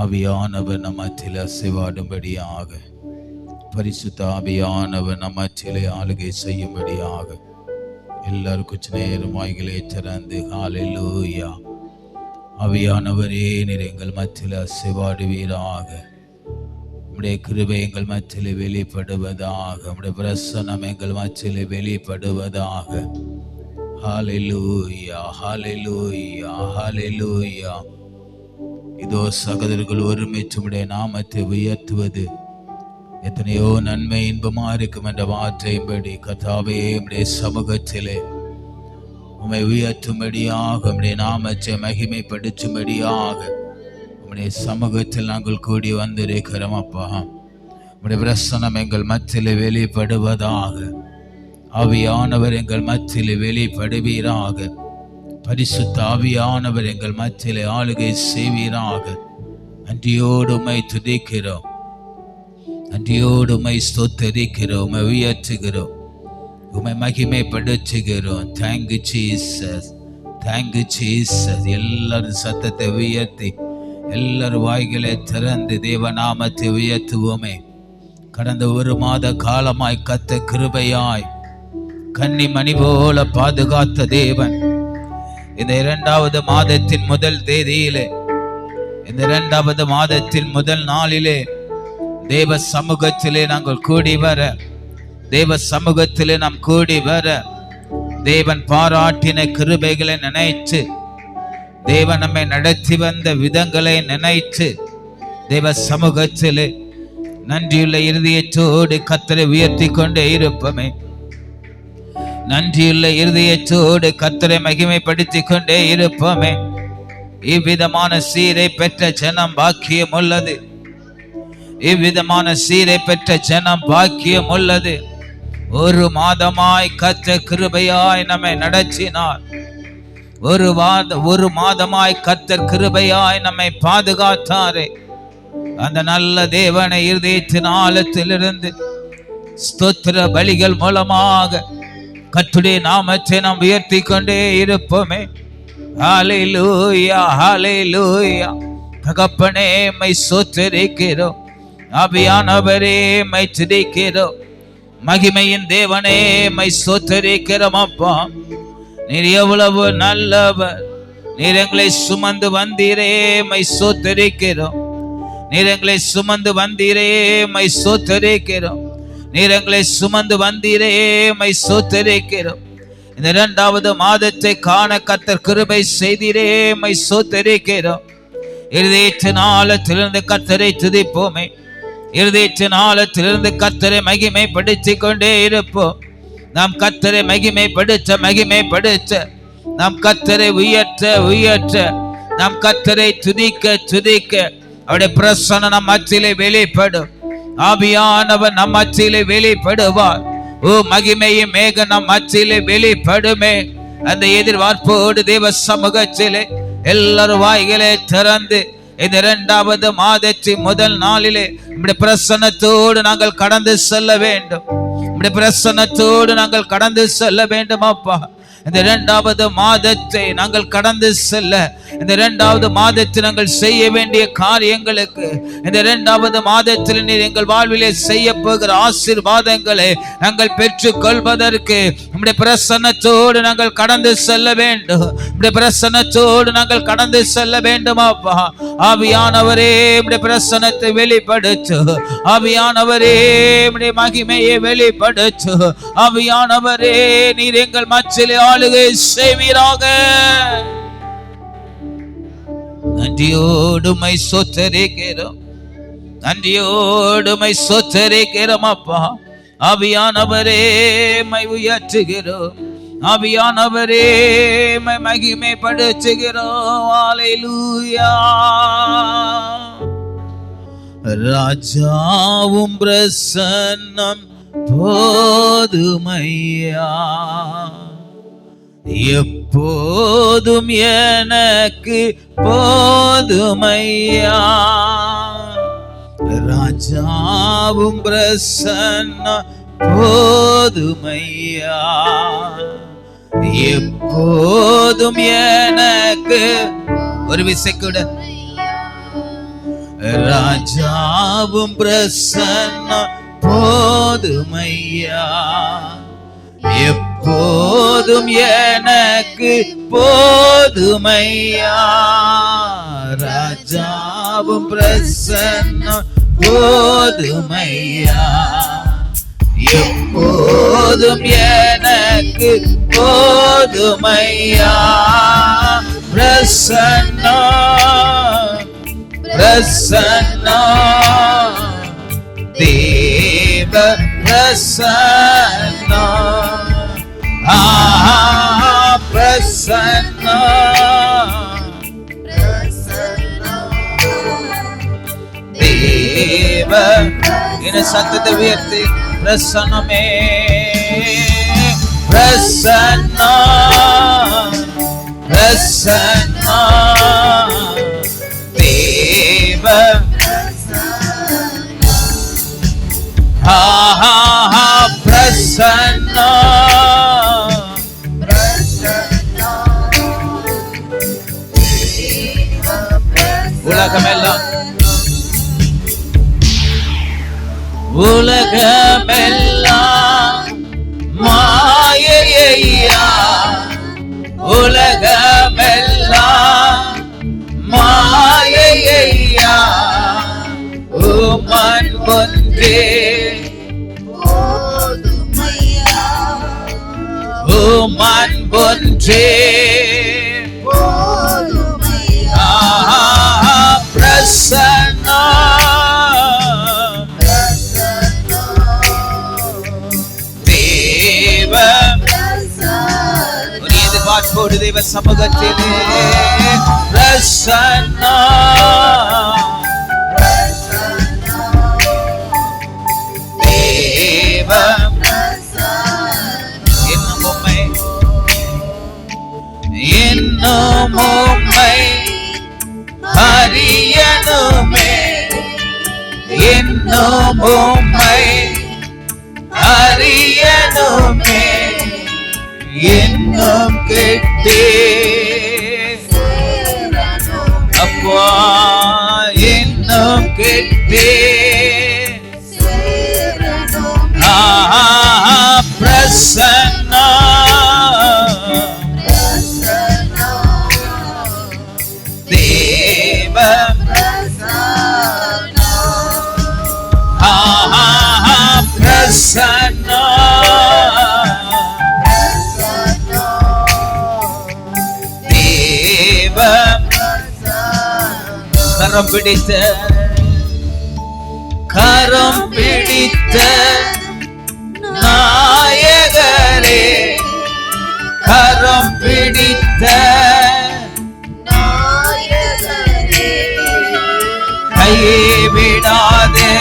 ஆவியானவர் நம்மத்திலே அசைவாடும்படியாக, பரிசுத்த ஆவியானவர் நம்மத்திலே ஆளுகை செய்யும்படியாக எல்லாரும் கொஞ்ச நேரம் வாய்களை திறந்து ஹல்லேலூயா. ஆவியானவரே, நீர் எங்கள் மத்தியிலே அசைவாடுவீராக. உம்முடைய கிருபை எங்கள் மத்தியிலே வெளிப்படுவதாக. உம்முடைய பிரசன்னம் எங்கள் மத்தியிலே வெளிப்படுவதாக. ஹல்லேலூயா, ஹல்லேலூயா, ஹல்லேலூயா. இதோ சகோதரர்கள் ஒருமித்து உம்முடைய நாமத்தை உயர்த்துவது எத்தனையோ நன்மை இன்பமா இருக்கும் என்ற வார்த்தையின்படி கர்த்தாவே, உம்முடைய சமூகத்திலே உம்மை உயர்த்தும்படியாக, உம்முடைய நாமத்தை மகிமைப்படுத்தும்படியாக உம்முடைய சமூகத்தில் நாங்கள் கூடி வந்திருக்கிறோம் அப்பா. உம்முடைய பிரசன்னம் எங்கள் மத்தியிலே வெளிப்படுவதாக. ஆவியானவர் எங்கள் மத்தியிலே வெளிப்படுவீராக. பரிசுத்த ஆவியானவர் எங்கள் மத்தியிலே ஆளுகை செய்வீராக. நன்றியோடு உம்மை துதிக்கிறோம், நன்றியோடு உம்மை ஸ்தோத்தரிக்கிறோம், உம்மை உயர்த்துகிறோம், உம்மை மகிமைப்படுத்துகிறோம். Thank you Jesus, thank you Jesus. எல்லாரும் சத்தத்தை உயர்த்தி எல்லாரும் வாய்களை திறந்து தேவநாமத்தை உயர்த்துவோமே. கடந்த ஒரு மாத காலமாய் கத்த கிருபையாய் கன்னிமணி போல பாதுகாத்த தேவன் இந்த 2வது மாதத்தின் முதல் தேதியிலே, இந்த 2வது மாதத்தின் முதல் நாளிலே தேவ சமூகத்திலே நாங்கள் கூடி வர, தேவ சமூகத்திலே நாம் கூடி வர, தேவன் பாராட்டின கிருபைகளை நினைத்து, தேவன் நம்மை நடத்தி வந்த விதங்களை நினைத்து, தேவ சமூகத்திலே நன்றியுள்ள இருதயத்தோடு கர்த்தரை உயர்த்தி கொண்டே இருப்போமே. நன்றியுள்ள இருதயத்தோடு கர்த்தரை மகிமைப்படுத்தி கொண்டே இருப்போமே. இவ்விதமான சீரை பெற்ற ஜனம் பாக்கியம் உள்ளது, இவ்விதமான சீரை பெற்ற ஜனம் பாக்கியம் உள்ளது. ஒரு மாதமாய் கர்த்தர் கிருபையாய் நம்மை நடத்தினார். ஒரு மாதமாய் கர்த்தர் கிருபையாய் நம்மை பாதுகாத்தாரே. அந்த நல்ல தேவனை இருதயத்தின் ஆழத்திலிருந்து ஸ்தோத்திர பலிகள் மூலமாக கர்த்தருடைய நாமத்தை நாம் உயர்த்தி கொண்டே இருப்போமே. ஹல்லேலூயா, ஹல்லேலூயா. தகப்பனே, மை ஸ்தோத்திரிக்கிறோம். ஆவியானவரே, மை துதிக்கிறோம். மகிமையின் தேவனே, மை ஸ்தோத்திரிக்கிறோம் அப்பா. நீர் எவ்வளவு நல்லவர். நீர் எங்களை சுமந்து வந்தீரே, மை ஸ்தோத்திரிக்கிறோம். நீர் எங்களை சுமந்து வந்தீரே, மை ஸ்தோத்திரிக்கிறோம். நீர் எங்களை சுமந்து வந்தீரே, மை ஸ்தோத்திரிக்கிறோம். இந்த 2வது மாதத்தை காண கர்த்தர் கிருபை செய்தீரே, மை ஸ்தோத்திரிக்கிறோம். இருதயத்தின் ஆழத்திலிருந்து கர்த்தரை துதிப்போமே. இருதயத்தின் ஆழத்திலிருந்து கர்த்தரை மகிமைப்படுத்தி கொண்டே இருப்போம். நாம் கர்த்தரை மகிமைப்படுத்த, நாம் கர்த்தரை உயர்த்த, நாம் கர்த்தரை துதிக்க அவருடைய பிரசன்னம் நம் மத்தியிலே வெளிப்படும். ஆவியானவர் நம் மத்தியிலே வெளிப்படுவார். ஓ, மகிமையும் மேக நம் மத்தியிலே வெளிப்படுமே. அந்த எதிர்பார்ப்போடு தேவ சமூகத்திலே எல்லாரும் வாய்களை திறந்து இந்த 2வது மாதத்தின் முதல் நாளிலே நம்முடைய பிரசன்னத்தோடு நாங்கள் கடந்து செல்ல வேண்டும். நம்முடைய பிரசன்னத்தோடு நாங்கள் கடந்து செல்ல வேண்டும் அப்பா. இந்த 2வது மாதத்தை நாங்கள் கடந்து செல்ல, இந்த 2வது மாதத்தில் நாங்கள் செய்ய வேண்டிய காரியங்களுக்கு, இந்த 2வது மாதத்தில் நீர் எங்கள் வாழ்விலே செய்ய போகிற ஆசீர்வாதங்களை நாங்கள் பெற்றுக் கொள்வதற்கு நம்முடைய பிரசன்னத்தோடு நாங்கள் கடந்து செல்ல வேண்டும். நம்முடைய பிரசன்னத்தோடு நாங்கள் கடந்து செல்ல வேண்டும் அப்பா. ஆவியானவரே, நம்முடைய பிரசன்னத்தை வெளிப்படுத்து. ஆவியானவரே, நம்முடைய மகிமையை வெளிப்படுத்து. ஆவியானவரே, நீர் எங்கள் மத்தியிலே ஆளுகை செய்வீராக. நன்றியோடு மை ஸ்தோத்திரிக்கிறோம், நன்றியோடு மை ஸ்தோத்திரிக்கிறோம் அப்பா. ஆவியானவரே, மை உயர்த்துகிறோம். ஆவியானவரே, மை மகிமைப்படுத்துகிறோம். ஹல்லேலூயா. ராஜாவும் பிரசன்னம் போதுமையா, எப்போதும் எனக்கு போதுமையா. ராஜாவும் பிரசன்னம் போதுமையா, எப்போதும் எனக்கு. ஒரு விசை கூட ராஜாவும் பிரசன்னம் போதுமையா, எப்போதும் எனக்கு போதுமையா. ராஜாவும் பிரசன்னம் போதுமையா, எப்போதும் எனக்கு போதுமையா. பிரசன்னம் பிரசன்னம் தேவ பிரசன்னம், பிரசன்னம் தேவ. என சத்தத்தை உயர்த்தி பிரசன்னமே பிரசன்னம் பிரசன்னம் தேவ. பிரசன்னம் உலகமெல்லாம் உலகமெல்லாம் மாயையா, உலகமெல்லாம் மாயையா. உமன் ஒன்றே உமன் ஒன்றே பிரசன்னம் தேவ. ஒரு எதிர்பார்ப்போடு தேவ சமூகத்திலே பிரசன்னம் தேவ. இன்னும் உம்மை இன்னும் உம்மை அறியணுமே, இன்னும் உம்மை அறியணுமே, இன்னும் கேட்டே அப்பா, இன்னும் கேட்டே பிரசன்னம் தேவ. பிரசன்னம் தேவ. கரம் பிடித்த கரம் பிடித்த நாயகரே, கரம் பிடித்த கையை விடாதே,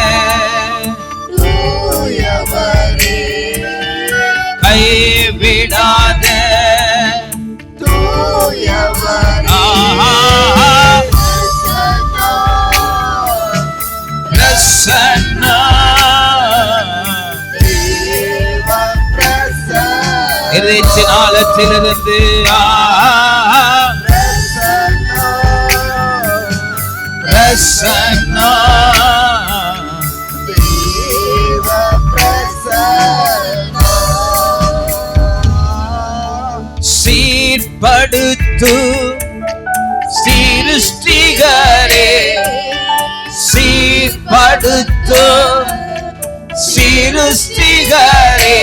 கையை விடாதே. இதயத்தின் ஆழத்திலிருந்து சீர்படுத்து சிருஷ்டிகரே, சீர்படுத்து சிருஷ்டிகரே,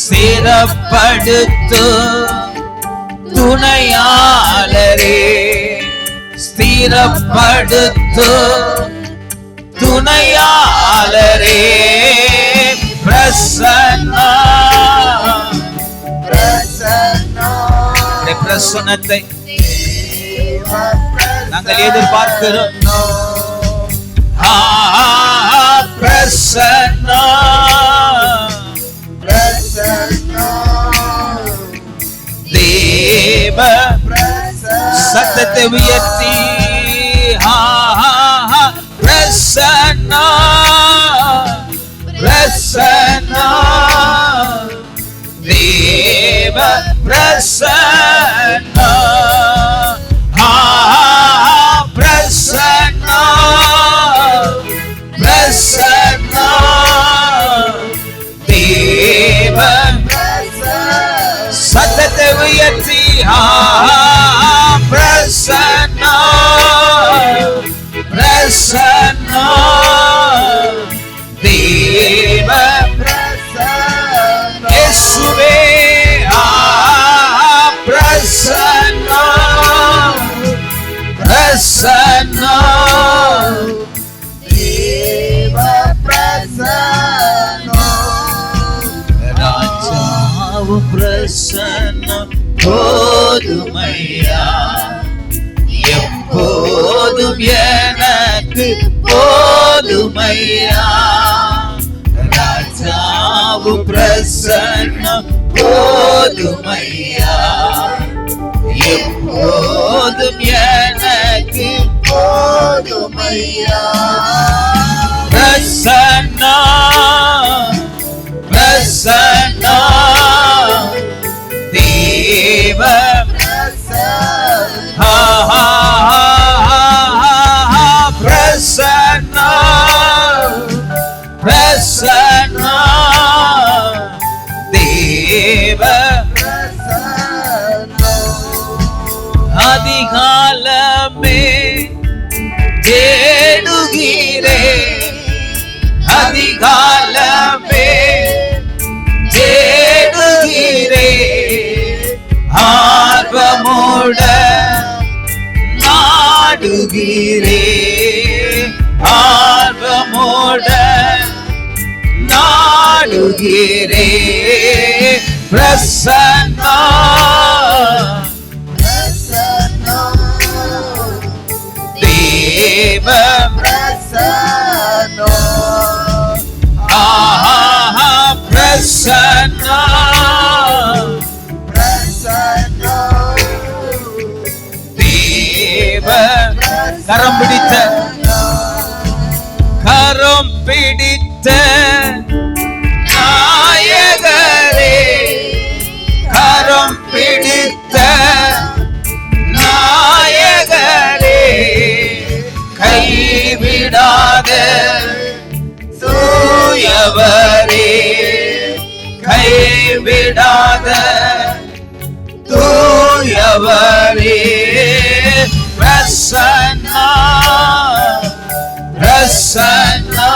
சிறப்படுத்து துணையாளரே, ஸ்திரப்படுத்து துணையாளரே. பிரசன்னம் பிரசன்னத்தை நாங்கள் எதிர்பார்க்கிறோம். பிரசன்னம் தேவ. சத்தத்தை உயர்த்தி பிரசன்னம் பிரசன்னம் தேவ. பிரசன்னம் பிரசன்னம் உயர்த்தி பிரசன்னா பிரசன்னா தேவ பிரசன்னா இயேசுவே பிரசன்னா பிரசன்னா தேவ பிரசன்னா ராஜாவும் பிரசன்னம் போதுமையா எப்போதும் எனக்கு போதுமையா ராஜாவும் பிரசன்னம் போதுமையா எப்போதும் எனக்கு போதுமையா பிரசன்னா பிரசன்னா தேவ பிரசன்னா பிரசன்னா பிரசன்னா தேவ பிரசன்னா அதிகாலமே தேடுகிறே அதிகாலமே தேடுகிறே ஆர்வமோட நாடுகிறே ஆர்வமோட நாடுகிறே பிரசன்னா பிரசன்னா தேவ பிரசன்னா பிரசன்னா பிரசன்னா தேவ கரம் பிடித்த நாயகரே கரம் பிடித்த நாயகரே கைவிடாத தூயவரே கைவிடாத தூயவரே பிரசன்னா பிரசன்னா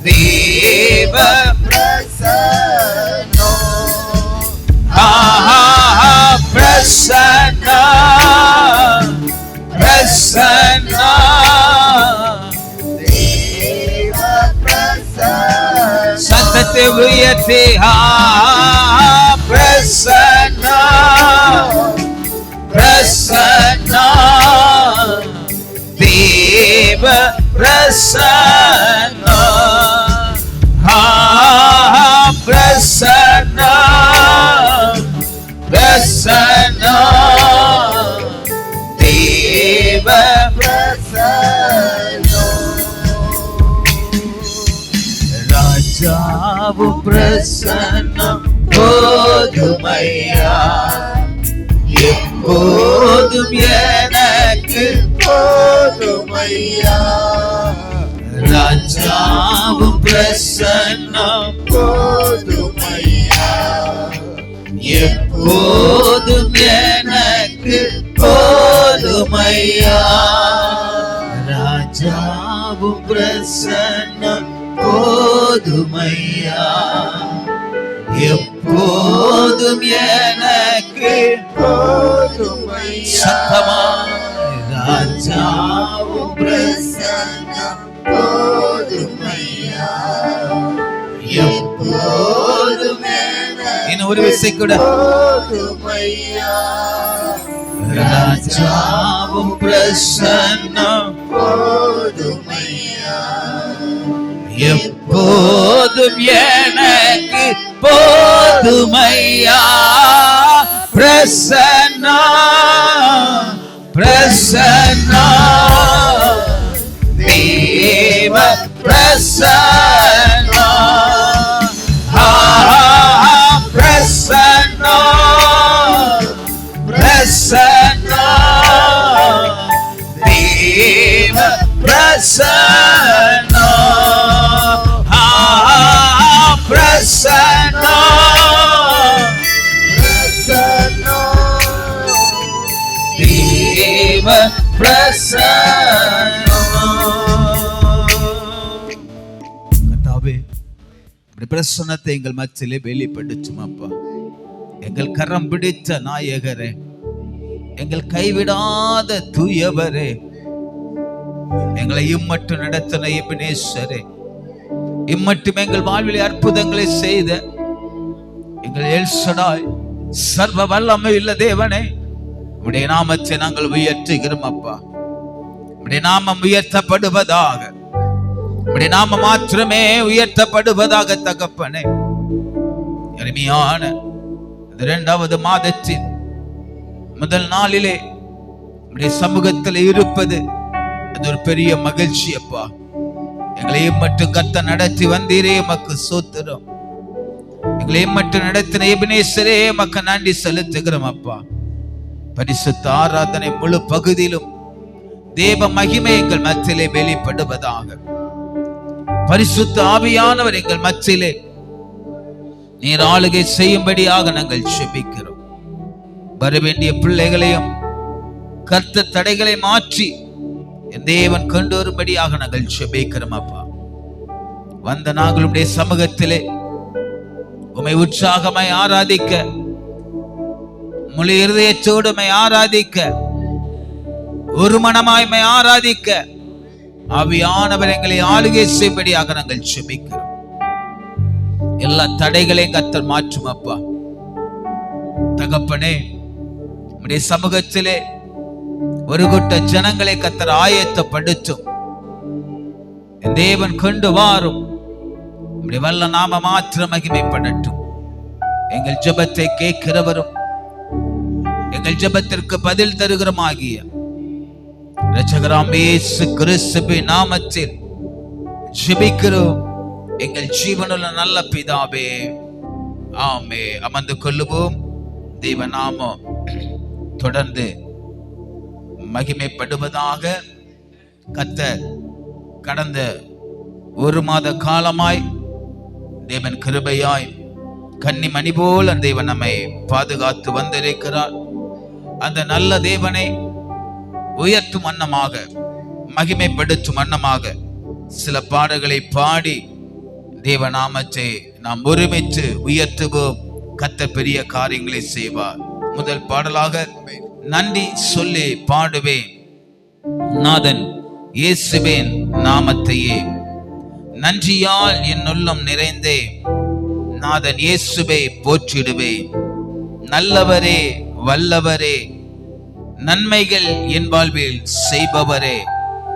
தேவ பிரசன்னா பிரசன்னா பிரசன்னா தேவ பிரசன்னா சத்தத்தை உயர்த்தி பிரசன்னா பிரசன்னா தேவ பிரசன்னா பிரசன்னா பிரசன்னா தேவ பிரசன்னா ராஜாவும் பிரசன்னம் போதுமையா எப்போதும் எனக்கு போதுமையா ராஜாவும் பிரசன்னம் போதுமையா எப்போதும் எனக்கு போதுமையா ராஜாவும் பிரசன்னம் போதுமையா எப்போதும் எனக்கு போதுமையா சத்தமாய் ராஜாவும் பிரசன்னம் போதுமையா எப்போதும் இன்னும் ஒரு விசை கூட போதுமையா ராஜாவும் பிரசன்னம் போதுமையா எப்போதும் எனக்கு போதுமையா பிரசன்னா பிரசன்னா தேவ பிரசன்னா பிரசன்னா பிரசன்னா தேவ பிரசன்னா பிரசன்னா கர்த்தாவே, பிரசன்னத்தை எங்கள் மத்தியிலே வெளிப்படுத்தும் அப்பா. எங்கள் கரம் பிடித்த நாயகரே, எங்கள் கைவிடாத தூயவரே, எங்களை இம்மட்டும் நடத்தின எபினேசரே, இம்மட்டும் எங்கள் வாழ்வில் அற்புதங்களை செய்த எங்கள் எல்சடாய் சர்வ வல்லமை உள்ள தேவனே, உம்முடைய நாமத்தை நாங்கள் உயர்த்துகிறோம் அப்பா. உம்முடைய நாமம் உயர்த்தப்படுவதாக, உம்முடைய நாமம் மாத்திரமே உயர்த்தப்படுவதாக தகப்பனே. அருமையான இந்த 2வது மாதத்தின் முதல் நாளிலே உம்முடைய சமூகத்தில் இருப்பது அது ஒரு பெரிய மகிழ்ச்சி அப்பா. எங்களையும் மட்டும் கர்த்தர் நடத்தி வந்தீரே, உமக்கு ஸ்தோத்திரம். எங்களையும் மட்டும் நடத்தின எபினேசரே, உமக்கு நன்றி செலுத்துகிறோம் அப்பா. பரிசுத்த ஆராதனை முழு பகுதியிலும் தேவ மகிமை எங்கள் மத்தியிலே வெளிப்படுவதாக. பரிசுத்த ஆவியானவர் எங்கள் மத்தியிலே நீர் ஆளுகை செய்யும்படியாக நாங்கள் செபிக்கிறோம். வரவேண்டிய பிள்ளைகளையும் கர்த்தர் தடைகளை மாற்றி என் தேவன் கொண்டு வரும்படியாக நாங்கள் செபிக்கிறோம் அப்பா. வந்த நாங்களுடைய சமூகத்திலே உம்மை உற்சாகமாய் ஆராதிக்க, முழு இருதயத்தோடு உம்மை ஆராதிக்க, ஒரு மனமாய் உம்மை ஆராதிக்க ஆவியானவர் எங்களை ஆளுகை செய்யும்படியாக நாங்கள் செபிக்கிறோம். எல்லா தடைகளையும் கர்த்தர் மாற்றும் அப்பா. தகப்பனே, உம்முடைய சமூகத்திலே ஒரு கூட்ட ஜனங்களை கர்த்தர் ஆயத்தப்படுத்தும். தேவன் கொண்டு வாரும். உம்முடைய வல்ல நாம மாத்திரம் மகிமைப்படட்டும். எங்கள் ஜெபத்தை கேட்கிறவரும் எங்கள் ஜெபத்திற்கு பதில் தருகிறமாகிய இரட்சகராம் இயேசு கிறிஸ்துவின் நாமத்தில் ஜெபிக்கிறோம் எங்கள் ஜீவனுள்ள நல்ல பிதாவே, ஆமே. அமர்ந்து கொள்ளுவோம். தேவ நாமம் தொடர்ந்து மகிமைப்படுவதாக. கர்த்தர் கடந்த 1 மாத காலமாய் தேவன் கிருபையாய் கன்னிமணி போல் அந்த தேவன் நம்மை பாதுகாத்து வந்திருக்கிறார். அந்த நல்ல தேவனை உயர்த்தும் வண்ணமாக, மகிமைப்படுத்தும் வண்ணமாக சில பாடல்களை பாடி தேவநாமத்தை நாம் ஒருமித்து உயர்த்துவோம். கர்த்தர் பெரிய காரியங்களை செய்வார். முதல் பாடலாக நன்றி சொல்லி பாடுவேன் நாதன் இயேசுவின் நாமத்தையே. நன்றியால் என் உள்ளம் நிறைந்தே நாதன் இயேசுவை போற்றிடுவேன். நல்லவரே, வல்லவரே, நன்மைகள் என் வாழ்வில் செய்பவரே.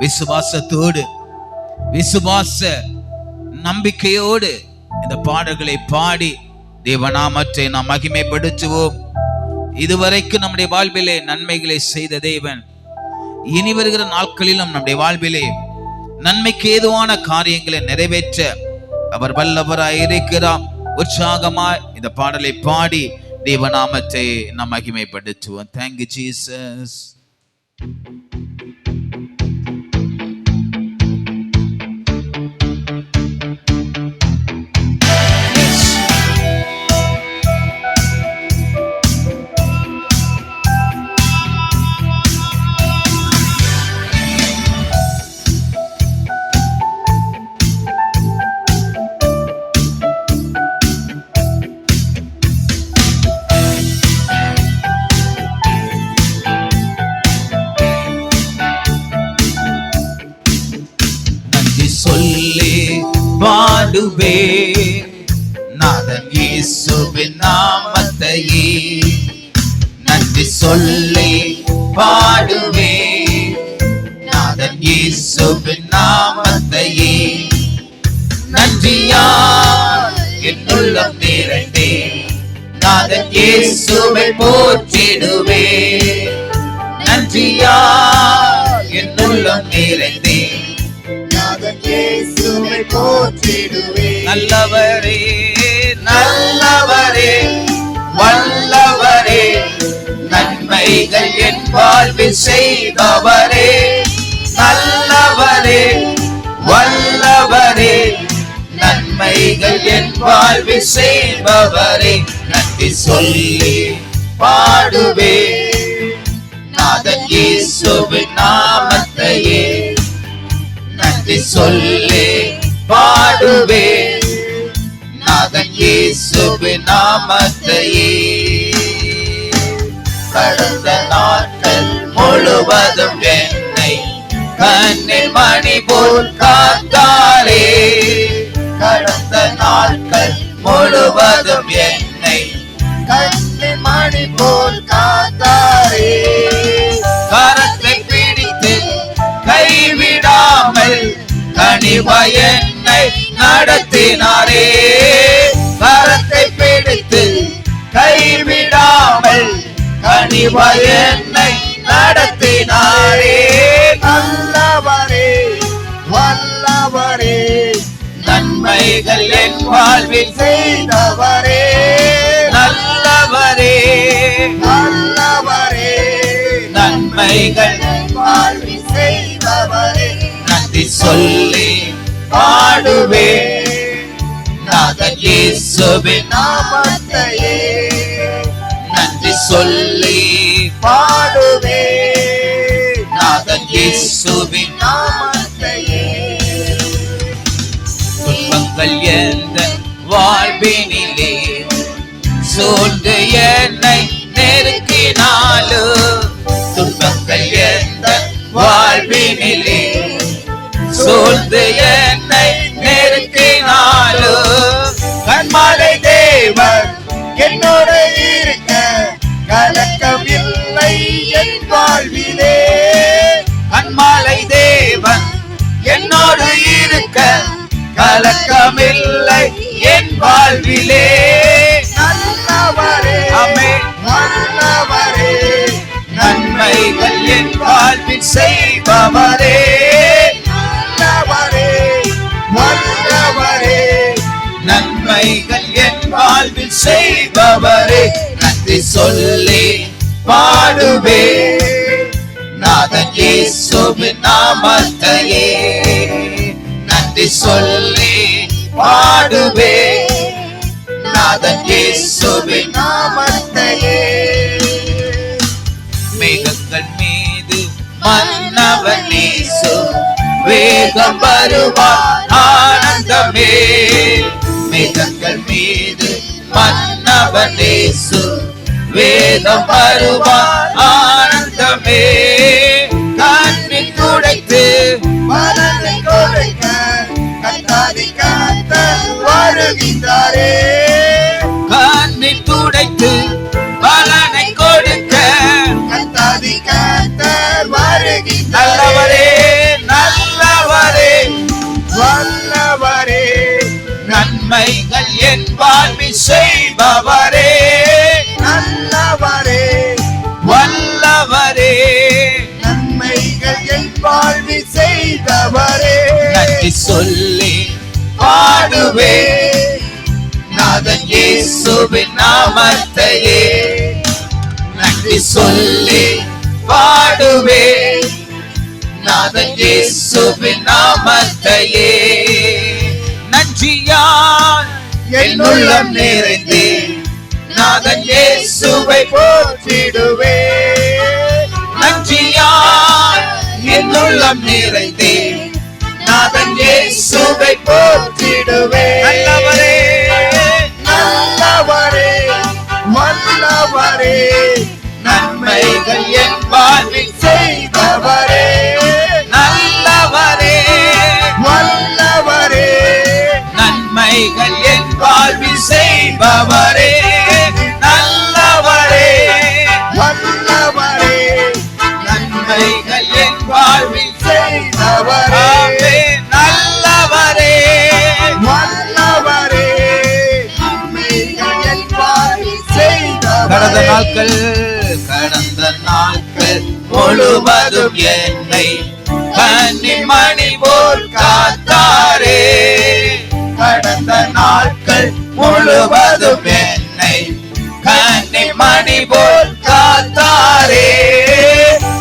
விசுவாசத்தோடு, விசுவாச நம்பிக்கையோடு இந்த பாடல்களை பாடி தேவநாமத்தை நாம் மகிமைப்படுத்துவோம். இதுவரைக்கும் நம்முடைய வாழ்விலே நன்மைகளை செய்த தேவன் இனி வருகிற நாட்களிலும் நம்முடைய வாழ்விலே நன்மைக்கு ஏதுவான காரியங்களை நிறைவேற்ற அவர் வல்லவராய் இருக்கிறார். உற்சாகமாய் இந்த பாடலை பாடி தேவநாமத்தை நாம் மகிமைப்படுத்துவோம். Thank you Jesus. சொல்லி பாடுவே நாதன் இயேசுவின் நாமத்தையே. நன்றி சொல்லி பாடுவே நாதன் இயேசுவின் நாமத்தையே. நன்றியால் என் உள்ளம் நிறைந்தே நாதன் இயேசுவை போற்றிடுவே. நன்றியால் என் உள்ளம் நிறைந்தே நல்லவரே, நல்லவரே, வல்லவரே, நன்மைகள் என் வாழ்வில் செய்பவரே. நல்லவரே, வல்லவரே, நன்மைகள் என் வாழ்வில் செய்பவரே. நன்றி சொல்லி பாடுவே நாதன் இயேசு இயேசுவின் நாமத்தையே நன்றி சொல்லி பாடுவேன். நாதன் இயேசுவின் நாமத்தையே. கடந்த நாட்கள் முழுவதும் என்னை கண்ணில் மணி போல் காத்தாரே. கடந்த நாட்கள் முழுவதும் என்னை கண்ணில் மணி போல் காத்தாரே. கரத்தை பிடித்து கைவிடாமல் கனிவாய் என்னை நடத்தினாரே. கரத்தை பிடித்து கைவிடாமல் கனிவாய் என்னை நடத்தினாரே. நல்லவரே வல்லவரே நன்மைகள் என் வாழ்வில் செய்தவரே. நல்லவரே நல்லவரே நன்மைகள் என் வாழ்வில் செய்தவரே. நன்றி சொல்லி பாடுவேன். நாதன் இயேசுவின் நாமத்தையே நன்றி சொல்லி பாடுவேன். நாதன் இயேசுவின் நாமத்தையே. துன்பங்கள் எந்த வாழ்வினிலே சூழ்ந்து என்னை நெருக்கினாலும், துன்பங்கள் எந்த வாழ்வினிலே சூழ்ந்து என்னை நெருக்கினாலும், கண்மாலை தேவன் என்னோடு இருக்க கலக்கம் இல்லை என் வாழ்விலே. கண்மாலை தேவன் என்னோடு இருக்க கலக்கமில்லை என் வாழ்விலே. நல்லவரே ஆமென் நல்லவரே நன்மைகள் என் வாழ்வில் செய்பவரே. நல்லவரே வல்லவரே நன்மைகள் என் வாழ்வில் செய்பவரே. நன்றி சொல்லி பாடுவேன். நாதன் இயேசுவின் நாமத்தையே நன்றி சொல்லி பாடுவேன். நாதன் இயேசுவின் நாமத்தையே. மேகங்கள் மீது மன்னவன் இயேசு வேகம் வருவார் ஆனந்தமே. மேகங்கள் மீது மன்னவன் இயேசு வேகம் வருவார் ஆனந்தமே. கண்ணில் துடைத்து பலனை கொடுக்க கத்தாதி கர்த்தர் வருகின்றாரே. கண்ணில் துடைத்து பலனை கொடுக்க கத்தாதி கர்த்தர் வருகின்றாரே. நல்லவரே நல்லவரே வல்லவரே நன்மைகள் என் வாழ்வில் செய்பவரே. நல்லவரே வல்லவரே நன்மைகள் என் வாழ்வில் செய்தவரே. நன்றி சொல்லி பாடுவேன். நாதன் இயேசுவின் நாமத்தையே நன்றி சொல்லி பாடுவேன். நாதன் இயேசுவின் நாமத்தையே. நன்றியால் என் உள்ளம் நிறைந்து நாதன் இயேசுவை போற்றிடுவேன். நன்றியால் என் உள்ளம் நிறைந்து நாதன் இயேசுவை போற்றிடுவேன். நல்லவரே நல்லவரே வல்லவரே நன்மைகள் என் வாழ்வில் செய்தவரே. நல்லவரே வல்லவரே நன்மைகள் என் வாழ்வில் செய்பவரே. நல்லவரே வல்லவரே நன்மைகள் என் வாழ்வில் செய்தவரே. நல்லவரே வல்லவரே நன்மைகள் என் வாழ்வில் செய்தவரே. கடந்த நாட்கள் முழுவதும் என்னை கண்ணின் மணி போல் காத்தாரே. கடந்த நாட்கள் முழுவதும் என்னை கண்ணின் மணி போல் காத்தாரே.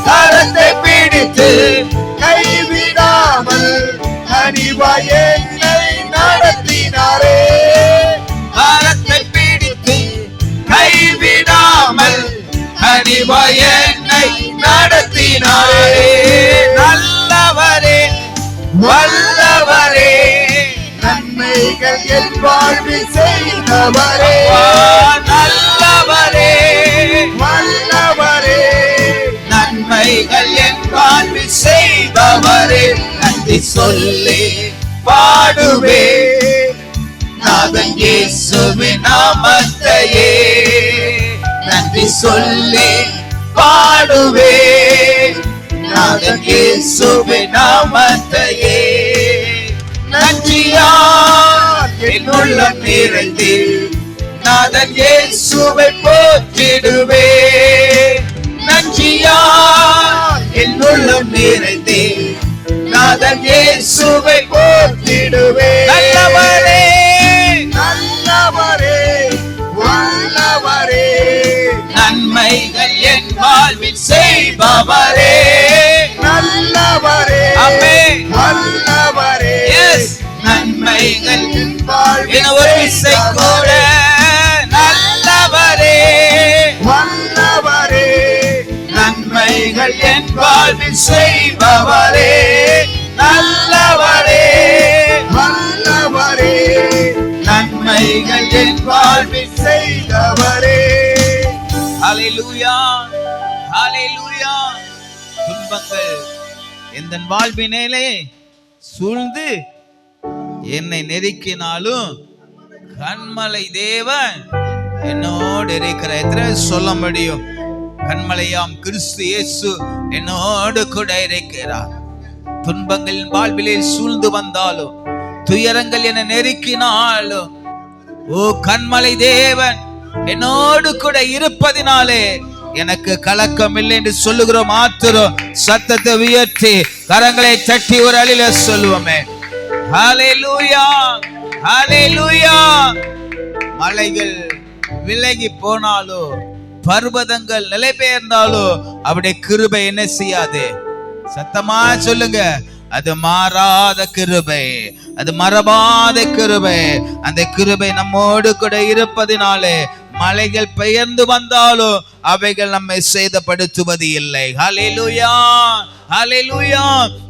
கரத்தை பிடித்து கைவிடாமல் கனிவாய் என்னை நடத்தினாரே. கரத்தை பிடித்து கைவிடாமல் கனிவாய் என்னை நடத்தி நடத்தினாரே. நல்லவரே வல்லவரே, நன்மைகள் என் வாழ்வில் செய்தவரே. நல்லவரே வல்லவரே, நன்மைகள் என் வாழ்வில் செய்தவரே. நன்றி சொல்லி பாடுவே நாதன் இயேசுவின் நாமத்தையே. நன்றி சொல்லி பாடுவே நாதன் இயேசுவின் நாமத்தையே. நன்றியால் என் உள்ளம் நிறைந்து நாதன் இயேசுவை போற்றிடுவே. நன்றியால் என் உள்ளம் நிறைந்து நாதன் இயேசுவை போற்றிடுவே. நல்லவரே நல்லவரே வல்லவரே, நன்மைகள் என் வாழ்வில் செய்பவரே. நல்லவரே ஆமென் வல்லவரே, எஸ் நன்மைகள் என் வாழ்வில் ஒரு விசை கூட. நல்லவரே வல்லவரே, நன்மைகள் என் வாழ்வில் செய்பவரே. நல்லவரே வல்லவரே, நன்மைகள் என் வாழ்வில் செய்தவரே. ஹல்லேலூயா ஹல்லேலூயா. துன்பங்கள் எந்த வாழ்வினிலே சூழ்ந்து என்னை நெருக்கினாலும் கண்மலை தேவன் என்னோடு இருக்கிற. எத்தனை சொல்ல முடியும்? கண்மலையாம் கிறிஸ்து இயேசு என்னோடு கூட இருக்கிறார். துன்பங்கள் வாழ்விலே சூழ்ந்து வந்தாலும், துயரங்கள் என நெருக்கினாலும், ஓ கண்மலை தேவன் என்னோடு கூட இருப்பதினாலே எனக்கு கலக்கம் இல்லை என்று சொல்லுகிறோம். மாத்திரம் சத்தத்தை உயர்த்தி கரங்களை தட்டி ஒரு அழில சொல்லுவோமே. ஹல்லேலூயா ஹல்லேலூயா. மலைகள் விலகி போனாலோ, பர்வதங்கள் நிலை பெயர்ந்தாலோ அவருடைய கிருபை என்ன செய்யாது? சத்தமா சொல்லுங்க. அது மாறாத கிருபை, அது மறவாத கிருபை. அந்த கிருபை நம்மோடு கூட இருப்பதினாலே மலைகள் பெயர்ந்து வந்தாலும் அவைகள் நம்மை சேதப்படுத்துவது இல்லை. ஹல்லேலூயா ஹல்லேலூயா.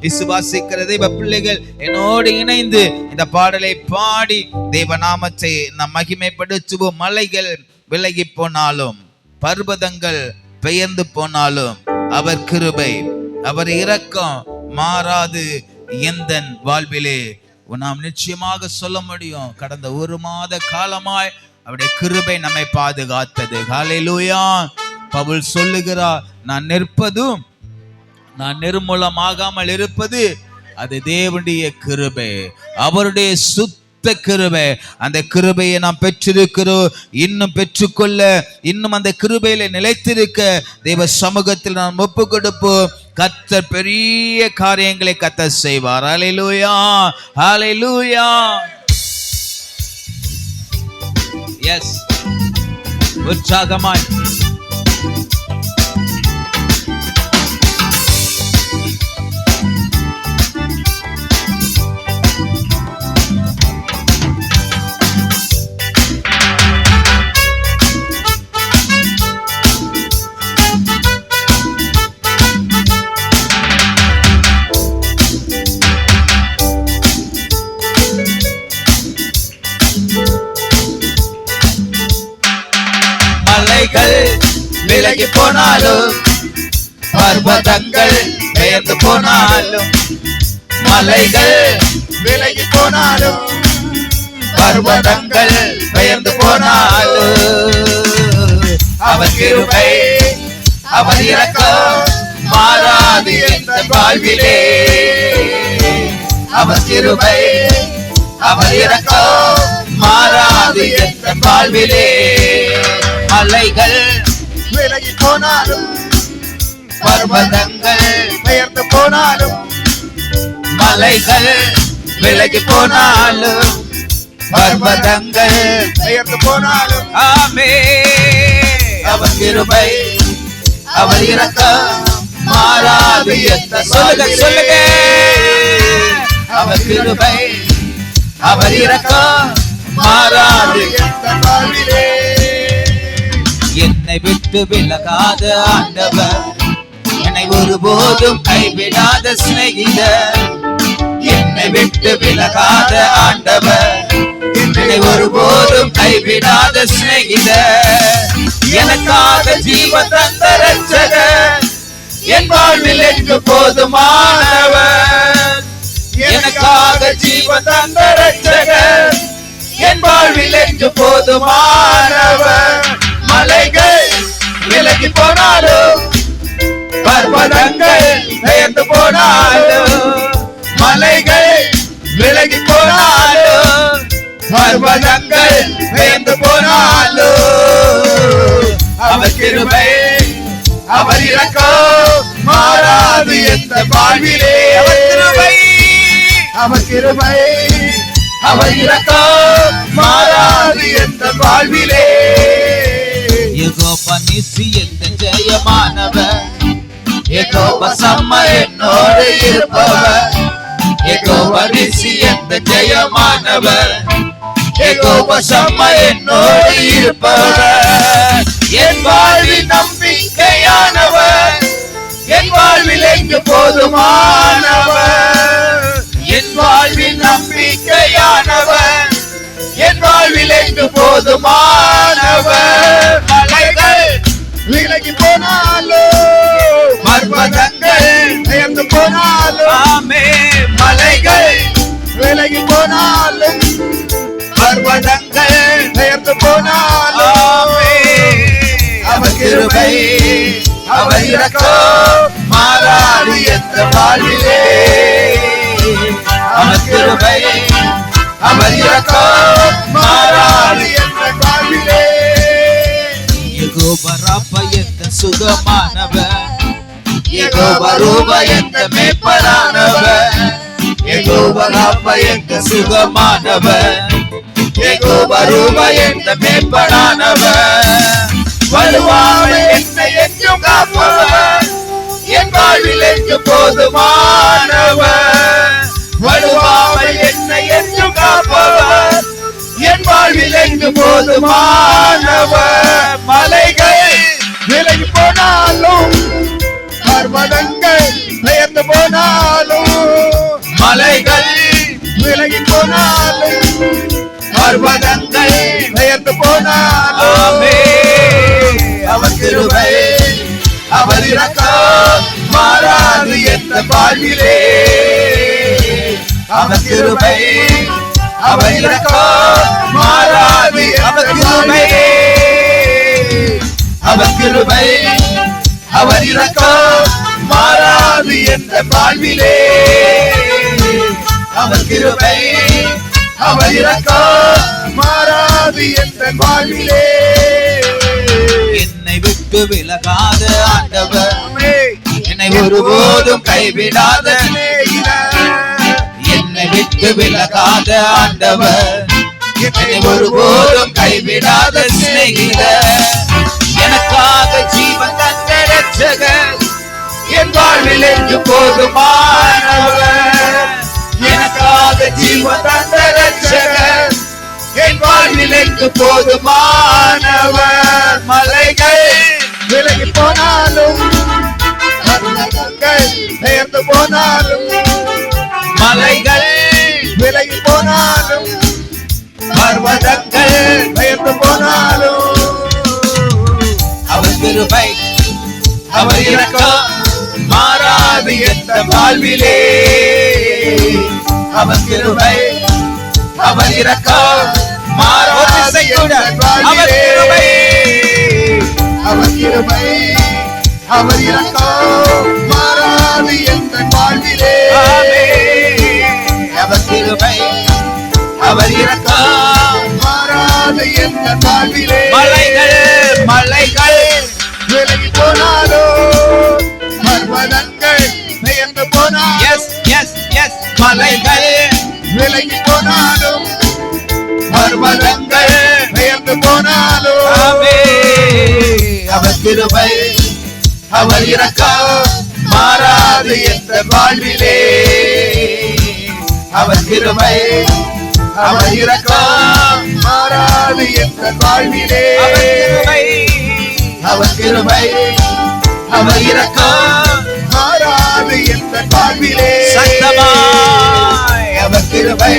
விசுவாசிக்கிற தெய்வ பிள்ளைகள் என்னோடு இணைந்து இந்த பாடலை பாடி தெய்வ நாமத்தை நாம் மகிமைப்படுத்துவோம். மலைகள் விலகி போனாலும், பர்வதங்கள் பெயர்ந்து போனாலும் அவர் கிருபை, அவர் இரக்கம் மாறாது எந்த வாழ்விலே நாம் நிச்சயமாக சொல்ல முடியும். கடந்த ஒரு மாத காலமாய் அவருடைய கிருபை நம்மை பாதுகாத்தது. ஹல்லேலூயா. பவுல் சொல்லுகிறார், நான் நிற்பதும் நான் நிர்மூலமாகாமல் இருப்பது அது தேவனுடைய கிருபை, அவருடைய சுத்த கிருபை. அந்த கிருபையை நாம் பெற்றிருக்கிறோம். இன்னும் பெற்றுக்கொள்ள, இன்னும் அந்த கிருபையில நிலைத்திருக்க தேவ சமூகத்தில் நாம் ஒப்பு கொடுப்போம். கர்த்தர் பெரிய காரியங்களை கர்த்தர் செய்வார். ஹல்லேலூயா ஹல்லேலூயா. எஸ், உற்சாகமாய் மலைகள் விலகி போனாலும், பர்வதங்கள் பெயர்ந்து போனாலும், மலைகள் விலகி போனாலும், பர்வதங்கள் பெயர்ந்து போனாலும், அவர் கிருபை, அவர் இரக்கம் மாறாது எந்த வாழ்விலே. அவர் கிருபை, அவர் இரக்கம் மாறாது எந்த வாழ்விலே. மலைகள் விலகி போனாலும், பர்வதங்கள் பெயர்ந்து போனாலும், மலைகள் விலகி போனாலும், பர்வதங்கள் பெயர்ந்து போனாலும், ஆமென். அவர் கிருபை, அவர் இரக்கம் மாறாது எந்த சொல்லுங்க. அவர் கிருபை, அவர் இரக்கம் மாறாது எந்த வாழ்விலே. என்னை விட்டு விலகாத ஆண்டவர், என்னை என்னை ஒருபோதும் கைவிடாத சிநேகிதர், என்னை விட்டு விலகாத ஆண்டவர், என்னை ஒருபோதும் கைவிடாத சிநேகிதர், எனக்காக ஜீவன் தந்த ரட்சகர், என் வாழ்வில் என்று போதுமானவர், எனக்காக ஜீவன் தந்த ரட்சகர், என் வாழ்வில் என்று போதுமானவர். மலைகள் விலகி போனாலும், பர்வதங்கள் பெயர்ந்து போனாலும், மலைகள் விலகி போனாலும், பர்வதங்கள் பெயர்ந்து போனாலும், அவர் கிருபை அவர் இரக்கம் மாறாது எந்த வாழ்விலே. அவர் கிருபை அவர் கிருபை அவர் இரக்கம் மாறாது எந்த வாழ்விலே. யெகோவா நிசி எந்த ஜெயமானவர், யெகோவா சம்ம என்னோடு இருப்பவர், யெகோவா நிசி எந்த ஜெயமானவர், யெகோவா சம்ம என்னோடு இருப்பவர், என் வாழ்வில் நம்பிக்கையானவர், என் வாழ்வில் எங்கு போதுமானவர், என் வாழ்வில் நம்பிக்கையானவர், என் வாழ்வில் எங்கு போதுமானவர். மலைகள் விலகி போனாலும், பர்வதங்கள் பெயர்ந்து போனாலும், ஆமே மலைகள் விலகி போனாலும், பர்வதங்கள் பெயர்ந்து போனாலும், அவர் கிருபை அவர் இரக்கம் மாறாது எந்த வாழ்விலே. அவர் கிருபை அவர் இரக்கம் மாறாது எந்த வாழ்விலே. யெகோவா ராப்பா எந்த சுகமானவர், யெகோவா ரூபா எந்த மேய்ப்பரானவர், யெகோவா ராப்பா எந்த சுகமானவர், யெகோவா ரூபா எந்த மேய்ப்பரானவர், வலுவாமல் என்னை என்றும் காப்பவர், என் வாழ்வில் என்று போதுமானவர், வலுவாமல் என்னை என்றும் காப்பவர், என் வாழ்வில் என்று போதுமானவர். மலைகள் விலகி போனாலும், பர்வதங்கள் பெயர்ந்து போனாலும், மலைகள் விலகி போனாலும், பர்வதங்கள் பெயர்ந்து போனாலும், அவர் கிருபை அவர் இரக்கம் மாறாது எந்த வாழ்விலே. அவர் கிருபை அவர் இரக்கம் மாறாது எந்த வாழ்விலே. அவர் கிருபை அவர் இரக்கம் மாறாது எந்த வாழ்விலே. அவர் கிருபை அவர் இரக்கம் மாறாது எந்த வாழ்விலே. என்னை விட்டு விலகாத ஆண்டவர், என்னை ஒருபோதும் கைவிடாத சிநேகிதர், என்னை விட்டு விலகாத ஆண்டவர், என்னை ஒருபோதும் கைவிடாத சிநேகிதர், எனக்காக ஜீவன் தந்த ரட்சகர், என் வாழ்வில் என்று போதுமானவர், எனக்காக ஜீவன் தந்த ரட்சகர், என் வாழ்வில் என்று போதுமானவர். மலைகள் விலகி போனாலும், பர்வதங்கள் பெயர்ந்து போனாலும், மலைகள் விலகி போனாலும், பர்வதங்கள் பெயர்ந்து போனாலும், அவர் கிருபை அவர் இரக்கம் மாறாது எந்த வாழ்விலே. அவர் கிருபை அவர் இரக்கம் மாறாது எந்த வாழ்விலே. அவர் கிருபை அவர் இரக்கம் மாறாது எந்த வாழ்விலே. அவர் கிருபை அவர் இரக்கம் மாறாது எந்த வாழ்விலே. மலைகள் மலைகள் விலகி போனாலும், பர்வதங்கள் பெயர்ந்து போனாலும், எஸ் எஸ் எஸ் மலைகள் விலகி போனாலும், பர்வதங்கள் பெயர்ந்து போனாலும், அவர் கிருபை அவர் இரக்கம் மாறாது எந்த வாழ்விலே. அவர் கிருபை அவர் இரக்கம் மாறாது எந்த வாழ்விலே. அவர் கிருபை அவர் இரக்கம் மாறாது எந்த வாழ்விலே சத்தமாய் அவர் கிருபை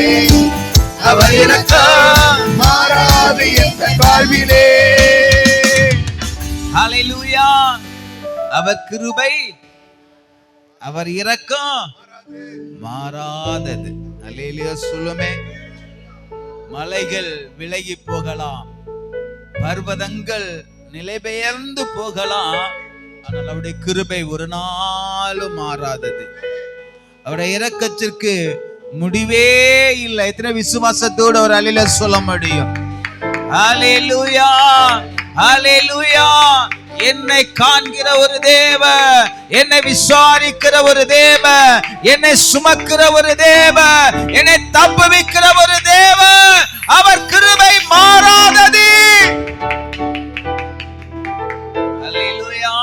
அவர் இரக்கம் மாறாது எந்த வாழ்விலே. ஹல்லேலூயா. அவர் கிருபை அவர் இரக்கம் மாறாதது. அல்லேலூயா சொல்லுமே. மலைகள் விலகி போகலாம், பர்வதங்கள் நிலை பெயர்ந்து போகலாம், ஆனால் அவருடைய கிருபை ஒரு நாளும் மாறாதது. அவருடைய இரக்கத்திற்கு முடிவே இல்லை. எத்தனை விசுவாசத்தோடு அவர் அல்லேலூயா சொல்ல முடியும்? ஹல்லேலூயா ஹல்லேலூயா. என்னை காண்கிற ஒரு தேவ, என்னை விசாரிக்கிற ஒரு தேவ, என்னை சுமக்கிற ஒரு தேவ, என்னை தப்புவிக்கிற ஒரு தேவ, அவர் கிருபை மாறாதது. ஹல்லேலூயா.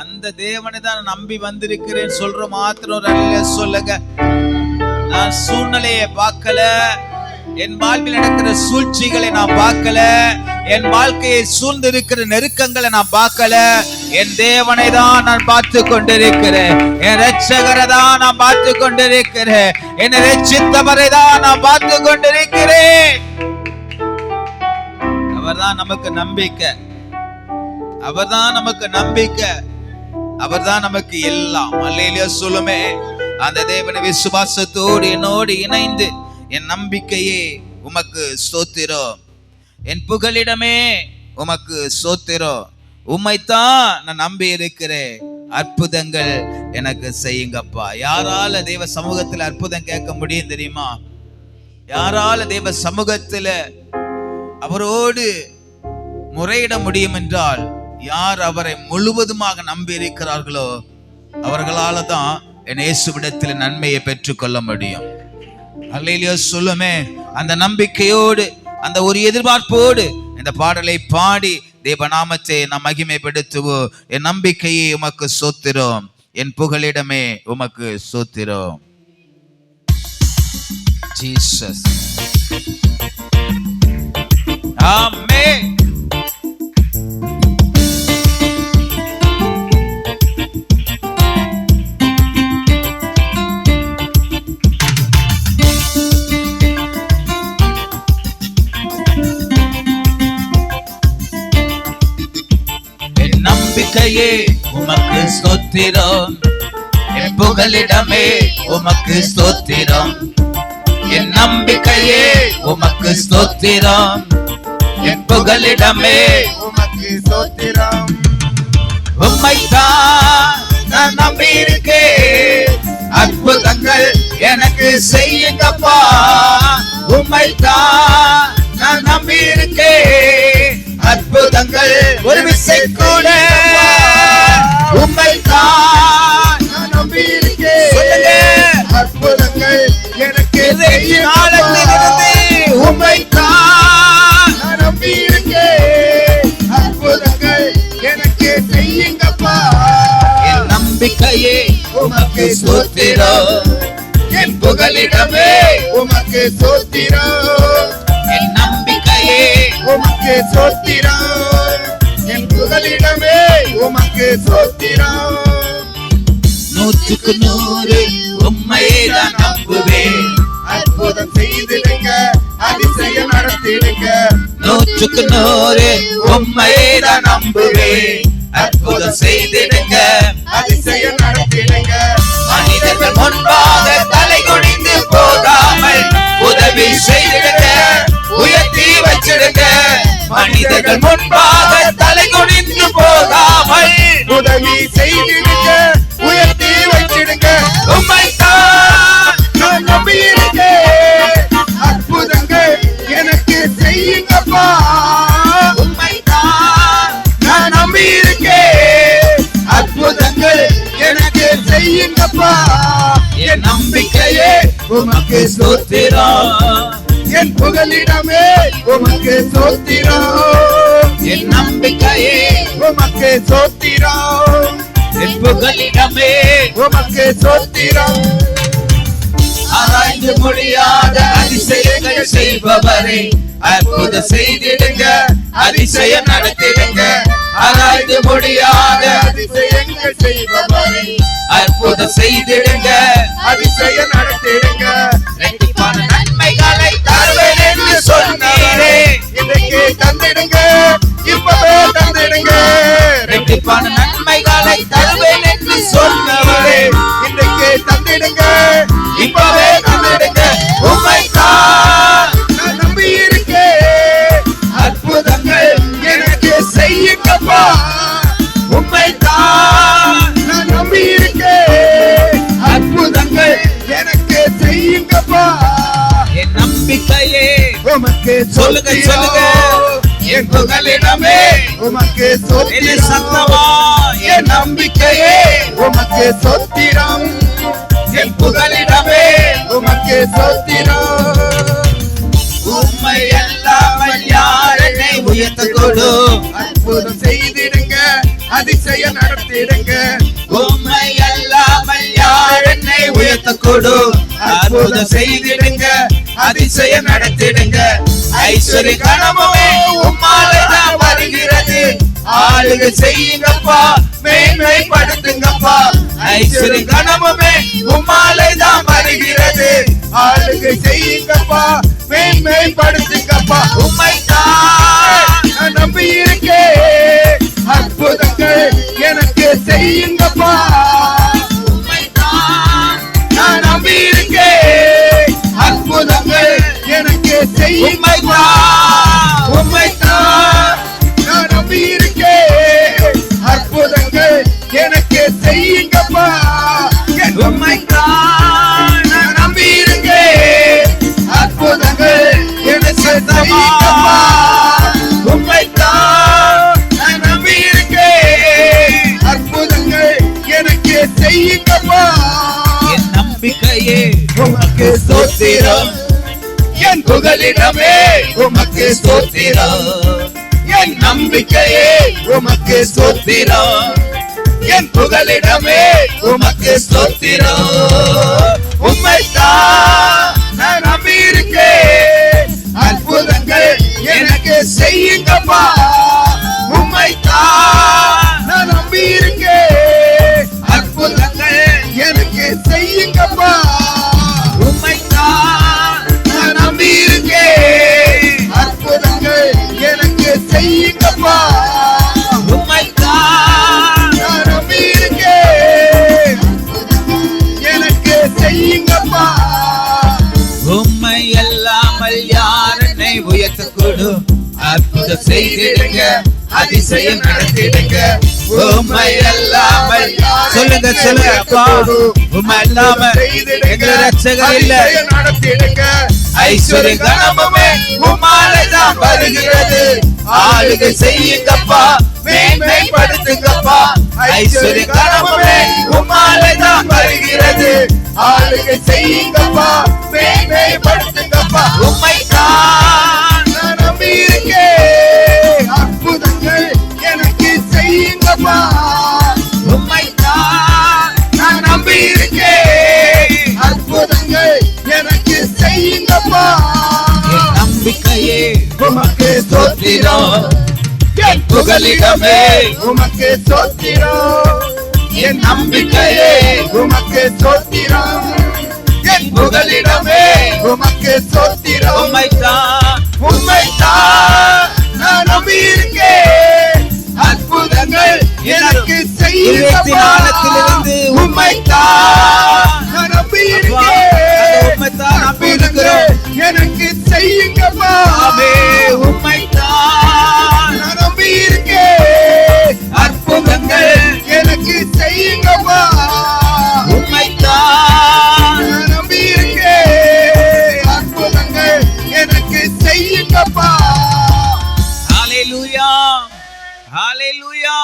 அந்த தேவனை தான் நம்பி வந்திருக்கிறேன் சொல்ற மாத்திரம் ஒரு அல்லேலூயா சொல்லுங்க. நான் சூழ்நிலையை பார்க்கல, என் வாழ்வில் நடக்கிற சூழ்ச்சிகளை நான் பார்க்கல, என் வாழ்க்கையை சூழ்ந்திருக்கிற நெருக்கங்களை நான் பார்க்கல, என் தேவனை தான் நான் பார்த்து கொண்டிருக்கிறேன். என் இரட்சகரை தான் நான் பார்த்து கொண்டிருக்கிறேன். என்னை இரட்சித்தவரை தான் நான் பார்த்து கொண்டிருக்கிறேன். அவர்தான் நமக்கு நம்பிக்கை, அவர்தான் நமக்கு நம்பிக்கை, அவர்தான் நமக்கு எல்லாம். அல்லேலூயா சொல்லுமே. அந்த தேவனை விசுவாசத்தோடு என்னோடு இணைந்து என் நம்பிக்கையே உமக்கு ஸ்தோத்திரம், என் புகலிடமே உமக்கு ஸ்தோத்திரம், உம்மைத்தான் நான் நம்பி இருக்கிறேன், அற்புதங்கள் எனக்கு செய்யுங்கப்பா. யாரால தேவ சமூகத்துல அற்புதம் கேட்க முடியும் தெரியுமா? யாரால தேவ சமூகத்துல அவரோடு முறையிட முடியும் என்றால், யார் அவரை முழுவதுமாக நம்பி இருக்கிறார்களோ அவர்களால தான் என் இயேசுவிடத்தில் நன்மையை பெற்றுக்கொள்ள முடியும். அல்லேலூயா சொல்லுமே. அந்த நம்பிக்கையோடு, அந்த ஒரு எதிர்பார்ப்போடு இந்த பாடலை பாடி தேவநாமத்தை நாம் மகிமைப்படுத்துவோம். என் நம்பிக்கையே உமக்கு ஸ்தோத்திரம், என் புகலிடமே உமக்கு ஸ்தோத்திரம். ஜீசஸ். ஆமென். நம்பிக்கையே உமக்கு ஸ்தோத்திரம், என் புகலிடமே உமக்கு ஸ்தோத்திரம், என் நம்பிக்கையே உமக்கு ஸ்தோத்திரம், என் புகலிடமே உமக்கு ஸ்தோத்திரம். உம்மைத்தான் நான் நம்பி இருக்கேன், அற்புதங்கள் எனக்கு செய்யுங்கப்பா. உம்மைத்தான் நான் நம்பி இருக்கேன், அற்புதங்கள் ஒரு விசை கூட உம்மைத்தான் நான் நம்பி இருக்கேன். சொல்லுங்க. அற்புதங்கள் எனக்கு காலத்திலிருந்து உம்மைத்தான் நான் நம்பி இருக்கேன். அற்புதங்கள் எனக்கு செய்யுங்கப்பா. என் நம்பிக்கையே உமக்கு ஸ்தோத்திரம், என் புகலிடமே உமக்கு ஸ்தோத்திரம், என் நம்பிக்கையே உமக்கு ஸ்தோத்திரம், என் புகலிடமே உமக்கு ஸ்தோத்திரம். 100க்கு 100 உம்மையே தான் நம்புவேன், அற்புதம் செய்திடுங்க, அதிசயம் நடத்திடுங்க. 100க்கு 100 உம்மையே தான் நம்புவேன், அற்புதம் செய்திடுங்க, அதிசயம் நடத்திடுங்க. மனிதர்கள் முன்பாக தலை குனிந்து போகாமல் உதவி செய்திடுங்க, உயர்த்தி வச்சிடுங்க. மனிதர்கள் முன்பாக தலை குனிந்து போகாமல் உதவி செய்திடுங்க, உயர்த்தி வச்சிடுங்க. உம்மைத்தான் நான் நம்பி இருக்கேன். அற்புதங்கள் எனக்கு செய்யுங்கப்பா. உம்மைத்தான் நான் நம்பி இருக்கேன். அற்புதங்கள் எனக்கு செய்யுங்கப்பா. என் நம்பிக்கையே உமக்கு ஸ்தோத்திரம், என் புகலிடமே உமக்கு ஸ்தோத்திரம், என் நம்பிக்கையே உமக்கு ஸ்தோத்திரம், என் புகலிடமே உமக்கு ஸ்தோத்திரம். ஆராய்ந்து முடியாத அதிசயங்கள் செய்பவரே, அற்புதம் செய்திடுங்க, அதிசயம் நடத்திடுங்க, ஆராய்ந்து முடியாத அதிசயங்கள் செய்பவரே, அற்புதம் செய்திடுங்க, அதிசயம் நடத்திடுங்க. இரட்டிப்பான நன்மைகளை தருவேன் என்று சொன்னீரே, இன்றைக்கு தந்திடுங்க, இப்பவே தந்திடுங்க. இரட்டிப்பான நன்மைகளை தருவேன் என்று சொன்னவரே, இன்றைக்கு தந்திடுங்க, இப்பவே தந்திடுங்க. உம்மைத்தான் நான் நம்பி இருக்கேன், அற்புதங்கள் எனக்கு செய்யுங்கப்பா. உம்மைத்தான் நான் நம்பி இருக்கேன், அற்புதங்கள் எனக்கு செய்யுங்கப்பா. என் நம்பிக்கையே உமக்கு சொல்லுங்க, சொல்லுங்க. என் புகலிடமே உமக்கு இது சொத்திரம். சத்தமா என் நம்பிக்கையே உமக்கு சொத்திரம். என் புகலிடமே உமக்கு சொத்திரம். உம்மை அல்லாமல் யார் என்னை உயர்த்த கொடு, அற்புதம் செய்திடுங்க, அதிசயம் நடத்திடுங்க. உம்மை அல்லாமல் யார் என்னை உயர்த்த கொடு, அற்புதம் செய்திடுங்க, அதிசயம் நடத்திடுங்க. ஐஸ்வர்ய கனமுமே உம்மாலே தான் வருகிறது, ஆளுகை செய்யுங்கப்பா, மேன்மைப்படுத்துங்கப்பா. ஐஸ்வர்ய கனமுமே உம்மாலே தான் வருகிறது, ஆளுகை செய்யுங்கப்பா, மேன்மைப்படுத்துங்கப்பா. உம்மைத்தான் நான் நம்பி இருக்கேன், அற்புதங்கள் எனக்கு செய்யுங்கப்பா. உம்மைத்தான் நான் நம்பி இருக்கேன், அற்புதங்கள் எனக்கு செய்யுங்கப்பா. உம்மைத்தான் உம்மைத்தான் நான் நம்பி இருக்கேன், அற்புதங்கள் எனக்கு செய்யுங்கப்பா. என் உம்மைத்தான் நான் நம்பி இருக்கேன், அற்புதங்கள் எனக்கு செய்யுங்கப்பா. உம்மைத்தான் நான் நம்பி இருக்கேன், அற்புதங்கள் எனக்கு செய்யுங்கப்பா. என் நம்பிக்கையே உமக்கு ஸ்தோத்திரம். என் புகலிடமே உமக்கு ஸ்தோத்திரம். என் நம்பிக்கையே உமக்கு ஸ்தோத்திரம். என் புகலிடமே உமக்கு ஸ்தோத்திரம். உம்மைத்தான் நான் நம்பி இருக்கேன், அற்புதங்கள் எனக்கு செய்யுங்கப்பா. உம்மைத்தான் நான் நம்பி இருக்கேன், அற்புதங்கள் எனக்கு செய்யுங்கப்பா. உம்மைத்தான் நான் நம்பி இருக்கேன், அற்புதங்கள் எனக்கு செய்யுங்கப்பா. உம்மைத்தான் நான் நம்பி இருக்கேன், எனக்கு செய்யுங்கப்பா. உம்மை அல்லாமல் யார் என்னை உயர்த்த கொடு, அற்புதம் செய்திடுங்க, அதிசயம் நடத்திடுங்க. உம்மை அல்லாமல் சொல்லுங்க, சொல்லுங்க அப்பா. உம்மை அல்லாமல் எங்க ரட்சகர் இல்ல. அதிசயம் நடத்திடுங்க. ஐஸ்வர்ய கனமுமே உம்மாலே தான் வருகிறது, ஆளுகை செய்யுங்கப்பா, மேன்மைப்படுத்துங்கப்பா. ஐஸ்வர்ய கனமுமே உம்மாலே தான் வருகிறது, ஆளுகை செய்யுங்கப்பா, மேன்மைப்படுத்துங்கப்பா. உம்மைத்தான் நான் நம்பி இருக்கேன், அற்புதங்கள் எனக்கு செய்யுங்கப்பா. உம்மைத்தான் நான் நம்பி இருக்கேன், அற்புதங்கள் எனக்கு செய்யுங்கப்பா. என் நம்பிக்கையே உமக்கு ஸ்தோத்திரம். என் புகலிடமே உமக்கு ஸ்தோத்திரம். என் நம்பிக்கையே உமக்கு ஸ்தோத்திரம். என் புகலிடமே உமக்கு ஸ்தோத்திரம். உம்மைத்தான் உம்மைத்தான் நான் நம்பி இருக்கேன், அற்புதங்கள் எனக்கு செய்யுங்கப்பா. 24 உம்மைத்தான் நான் நம்பி இருக்கேன், உம்மைத்தான் நம்பி அற்புதங்கள் இருக்கிறோம். எனக்கு செய்யுங்கப்பா. ஆமே உம்மைத்தான் நான் நம்பி இருக்கேன், அற்புதங்கள் எனக்கு செய்யுங்கப்பா. உம்மைத்தான் நான் நம்பி இருக்கேன், அற்புதங்கள் எனக்கு செய்யுங்கப்பா. ஹalleluya ஹalleluya.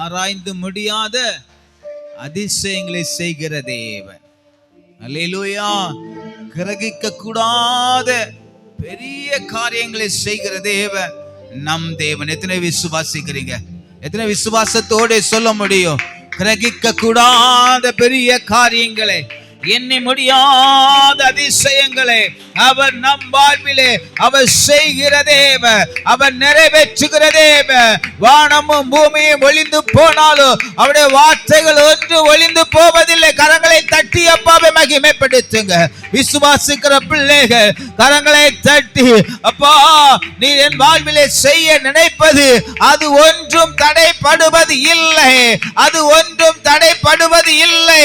ஆராய்ந்து முடியாத அதிசயங்களை செய்கிற தேவன். ஹalleluya. கிரகிக்க கூடாத பெரிய காரியங்களை செய்கிற தேவன் நம் தேவன். எத்தனை விசுவாசிக்கிறீங்க? எத்தனை விசுவாசத்தோட சொல்ல முடியும்? கிரகிக்க கூடாத பெரிய காரியங்களை எண்ணி முடியாத அதிசயங்களை அவர் நம் வாழ்விலே அவர் செய்கிற தேவன், அவர் நிறைவேற்றுகிற தேவன். வானமும் பூமியும் ஒளிந்து போனாலும் அவருடைய வார்த்தைகள் ஒன்று ஒளிந்து போவதில்லை. கரங்களை தட்டி அப்பாவை மகிமைப்படுத்துங்க. விசுவாசிக்கிற பிள்ளைகள் கரங்களை தட்டி, அப்பா நீ என் வாழ்விலே செய்ய நினைப்பது அது ஒன்றும் தடைப்படுவது இல்லை, அது ஒன்றும் தடைப்படுவது இல்லை.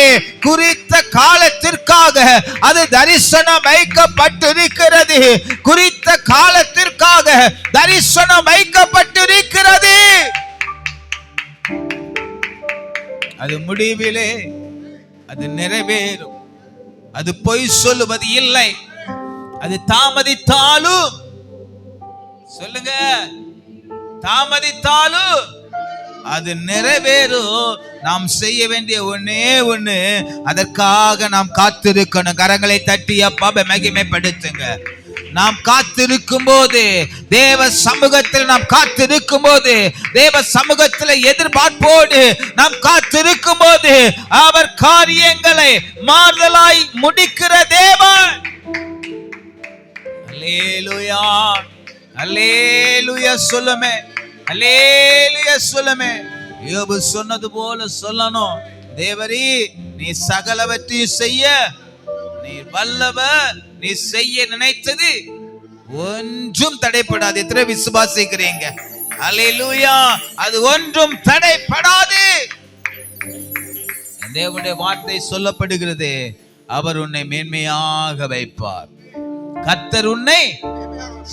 குறித்த காலத்திற்காக அது தரிசனம் வைக்கப்பட்டிருக்கிறது, குறித்த காலத்திற்காக தரிசனம் வைக்கப்பட்டிருக்கிறது. அது முடிவிலே அது நிறைவேறும். அது பொய் சொல்லுவது இல்லை. அது தாமதித்தாலும், சொல்லுங்க, தாமதித்தாலும் அது நிறைவேறும். நாம் செய்ய வேண்டிய ஒண்ணே ஒண்ணு, அதற்காக நாம் காத்திருக்கணும். கரங்களை தட்டி அப்பாவை மகிமைப்படுத்துங்க. நாம் காத்திருக்கும் போது, தேவ சமூகத்தில் நாம் காத்திருக்கும் போது, தேவ சமூகத்தில் எதிர்பார்ப்போடு நாம் காத்திருக்கும் போது அவர் காரியங்களை மாறுதலாய் முடிக்கிற தேவன். அல்லேலூயா, அல்லேலூயா சொல்லுமே, அல்லேலூயா சொல்லுமே. யோபு சொன்னது போல சொல்லணும். தேவரே நீ சகலவற்றையும் செய்ய நீ வல்லவர், நீ செய்ய நினைத்தது ஒன்றும் தடைப்படாது. எத்தனை விசுவாசிக்கிறீங்க? அல்லேலூயா. அது ஒன்றும் தடைப்படாது. தேவனுடைய வார்த்தை சொல்லப்படுகிறது, அவர் உன்னை மேன்மையாக வைப்பார். கர்த்தர் உன்னை,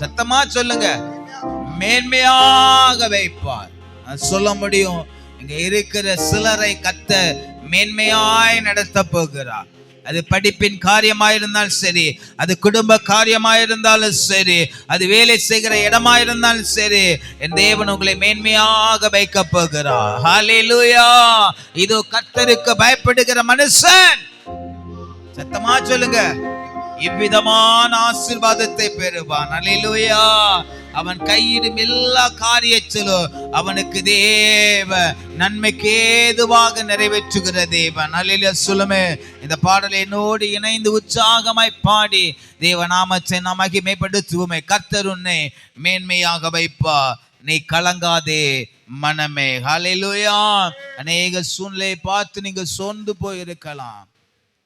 சத்தமா சொல்லுங்க, மேன்மையாக வைப்பார். சொல்ல முடியும். இங்க இருக்கிற சிலரை கர்த்தர் மேன்மையாய் நடத்த போகிறார். அது படிப்பின் காரியமாயிருந்தாலும் சரி, அது குடும்ப காரியமாயிருந்தாலும் சரி, அது வேலை செய்கிற இடமாயிருந்தாலும் சரி, என் தேவன் உங்களை மேன்மையாக வைக்க போகிறார். ஹல்லேலூயா. இதோ கர்த்தருக்கு பயப்படுகிற மனுஷன், சத்தமா சொல்லுங்க, இவ்விதமான ஆசீர்வாதத்தை பெறுவான். அல்லேலூயா. அவன் கையிடும் எல்லா காரியத்திலும் அவனுக்கு தேவ நன்மைக்கு ஏதுவாக நிறைவேற்றுகிற தேவன். அல்லேலூயா சொல்லுமே. இந்த பாடலை என்னோடு இணைந்து உற்சாகமாய் பாடி தேவ நாமத்தை நாம் மகிமைப்படுத்துவோமே. கர்த்தர் உன்னை மேன்மையாக வைப்பா, நீ கலங்காதே மனமே. ஹல்லேலூயா. அநேக சூழ்நிலையை பார்த்து நீங்க சோர்ந்து போயிருக்கலாம்.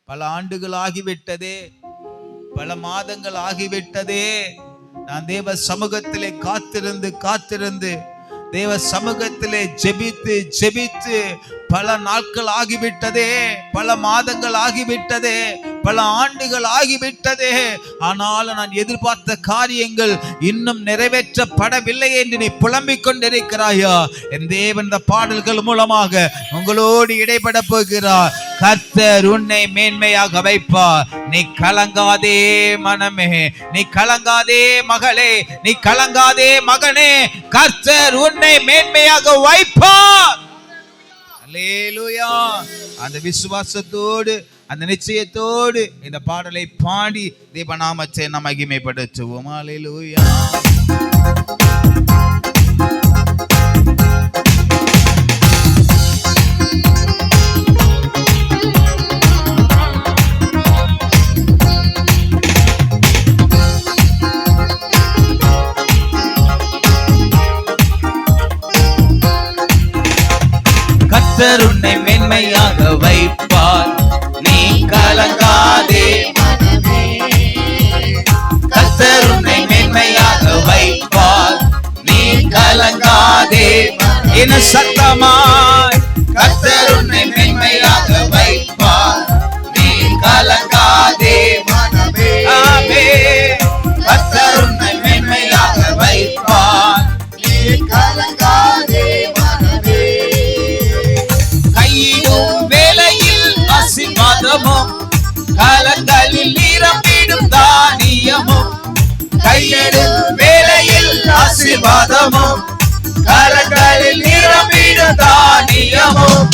பல ஆண்டுகள் ஆகிவிட்டதே, பல மாதங்கள் ஆகிவிட்டதே. நான் தேவ சமூகத்திலே காத்திருந்து தேவ சமூகத்திலே ஜெபித்து பல நாட்கள் ஆகிவிட்டதே, பல மாதங்கள் ஆகிவிட்டதே, பல ஆண்டுகள் ஆகிவிட்டதே. ஆனாலும் நான் எதிர்பார்த்த காரியங்கள் இன்னும் நிறைவேற்றப்படவில்லை என்று நீ புலம்பிக் கொண்டிருக்கிறாயா? என் தேவன் இந்த பாடல்கள் மூலமாக உங்களோடு இடைப்பட போகிறார். கர்த்தர் உன்னை மேன்மையாக வைப்பார். நீ கலங்காதே மனமே, நீ கலங்காதே மகளே, நீ கலங்காதே மகனே. கர்த்தர் உன்னை மேன்மையாக வைப்பார். அல்லேலூயா. அந்த விசுவாசத்தோடு, அந்த நிச்சயத்தோடு இந்த பாடலை பாடி தேவநாமத்தை நாம் மகிமைப்படுத்துவோம். அல்லேலூயா. கர்த்தர் உன்னை மேன்மையாக வைப்பார். நீ கலங்காதே மனமே. கர்த்தர் உன்னை மேன்மையாக வைப்பார். நீ கலங்காதே. என்ன சத்தமாய் கர்த்தர் உன்னை மேன்மையாக வைப்பார். நீ கலங்காதே மனமே. ஆமென். கர்த்தர் உன்னை மேன்மையாக வைப்பார். நீ கலங்காதே மனமே. கையிடும் வேளையில் ஆசீர்வாதமும், காலங்களில் நிரம்பிடும் தானியமும். கையிடும் வேளையில் ஆசீர்வாதமும், காலங்களில் நிரம்பிடும் தானியமும்.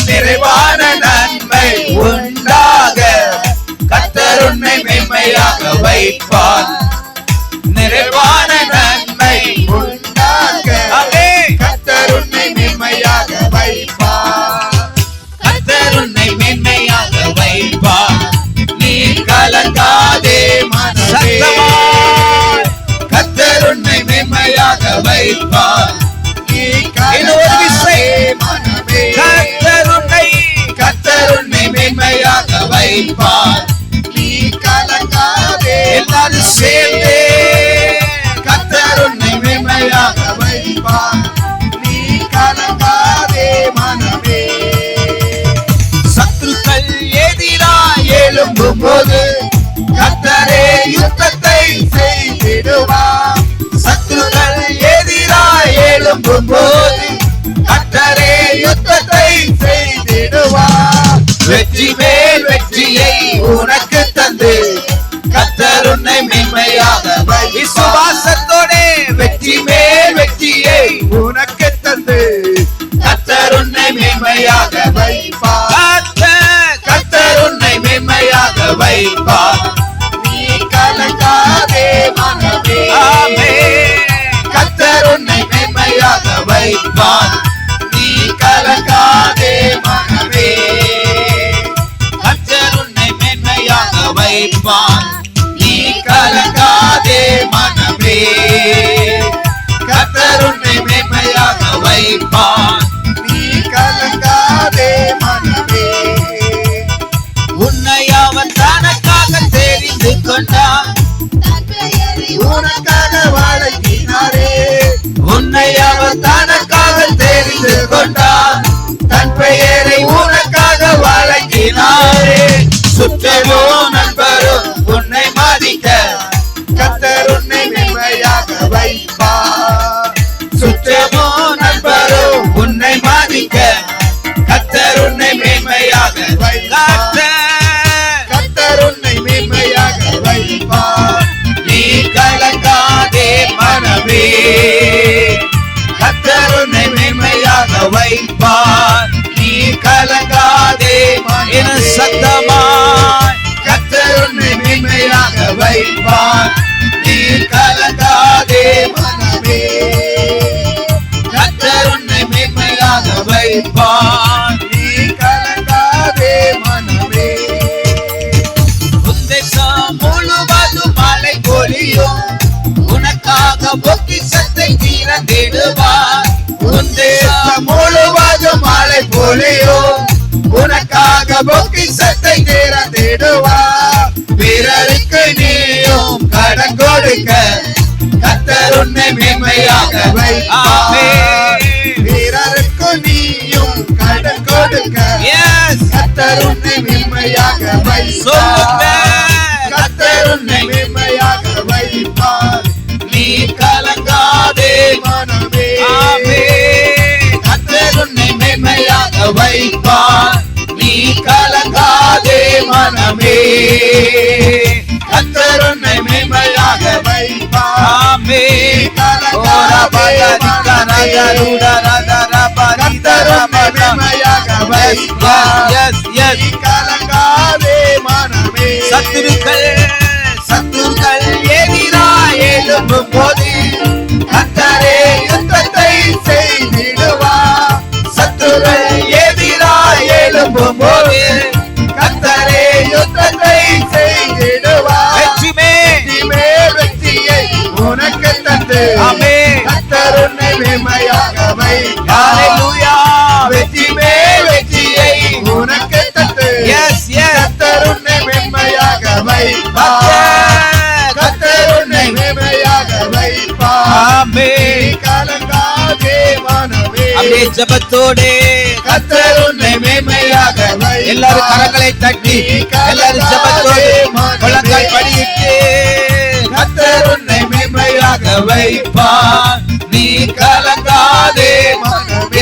நிறைவான நன்மை உண்டாக கர்த்தர் உன்னை மேன்மையாக வைப்பார். நிறைவான நன்மை உண்டாக கர்த்தர் உன்னை மேன்மையாக வைப்பார். கர்த்தர் உன்னை மேன்மையாக வைப்பார். போது கர்த்தரே யுத்தத்தை செய்திடுவார். சத்துருக்கள் எதிராய் எழும்பும் போது கர்த்தரே யுத்தத்தை செய்திடுவார். வெற்றி மேல் வெற்றியை உனக்கு தந்து கர்த்தர் உன்னை மேன்மையாக விசுவாசத்தோடே வெற்றி மேல் வெற்றியை உனக்கு தந்து கர்த்தர் உன்னை மேன்மையாக வைப்பார். கர்த்தர் உன்னை மேன்மையாக வைப்பார். நீ கலங்காதே மனமே. ஆமென். கர்த்தர் உன்னை மேன்மையாக வைப்பார். நீ கலங்காதே மனமே. கர்த்தர் உன்னை மேன்மையாக வைப்பார். நீ கலங்காதே மனமே. கர்த்தர் உன்னை மேன்மையாக வைப்பார். நீ கலங்காதே மனமே. உன்னை அவன் தனக்காக தெரிந்து கொண்டான். உனக்காக வழங்கினாரே. உன்னை அவன் தனக்காக தெரிந்து கொண்டான். தன் பெயரை உனக்காக வழங்கினாரே. சுற்றமோ நண்பரோ உன்னை மதிக்க கர்த்தர் உன்னை மேன்மையாக வைப்பார். சுற்றமோ நண்பரோ உன்னை மதிக்க கர்த்தர் உன்னை மேன்மையாக வைப்பார். கர்த்தர் உன்னை மேன்மையாக வைப்பார். நீ கலங்காதே மனமே. கர்த்தர் உன்னை மேன்மையாக வைப்பார். நீ கலங்காதே என சத்தமாய் கர்த்தர் உன்னை மேன்மையாக வைப்பார். நீ கலங்காதே மனமே. கர்த்தர் உன்னை மேன்மையாக வைப்பார். நீ கலங்காதே மனமே. உந்தேசம் முழுவதும் மழை பொழியும். உனக்காக பொக்கிஷத்தை திறந்திடுவார். உந்தேசம் முழுவதும் மழை பொழியும். உனக்காக பொக்கிஷத்தை திறந்திடுவார். பிறருக்கு நீயும் கடன் கொடுக்க கர்த்தர் உன்னை மேன்மையாக வைப்பார். பிறருக்கு நீயும் கடன் கொடுக்க கர்த்தர் உன்னை மேன்மையாக வைப்பார். கர்த்தர் உன்னை மேன்மையாக வைப்பார். நீ கலங்காதே மனமே. கர்த்தர் உன்னை மேன்மையாக வைப்பார். நீ கலங்காதே மனமே. கர்த்தர் உன்னை மேன்மையாக வைப்பார். நீ கலங்காதே மனமே. கர்த்தர் உன்னை மேன்மையாக வைப்பார். நீ கலங்காதே மனமே. சத்துருக்கள் எதிராய் எழும்பும் போது கர்த்தரே யுத்தத்தை செய்திடுவார். சத்துருக்கள் எதிராய் எழும்பும் போது கர்த்தரே யுத்தத்தை செய்திடுவார். வெற்றி மேல் வெற்றியை உனக்கு தந்து கர்த்தர் உன்னை மேன்மையாக வைப்பார். வெற்றி மேல் வெற்றியை உனக்கு தந்து கர்த்தர் உன்னை மேன்மையாக வைப்பார். கர்த்தர் உன்னை மேன்மையாக வைப்பார். கலங்காதே மனமே. அப்படியே ஜெபத்தோடு கர்த்தர் உன்னை மேன்மையாக வைப்பார். எல்லாரும் கரங்களை தட்டி எல்லாரும் ஜெபத்தோடு முழங்கால் படியிட்டு கர்த்தர் உன்னை மேன்மையாக வைப்பார். நீ கலங்காதே மனமே.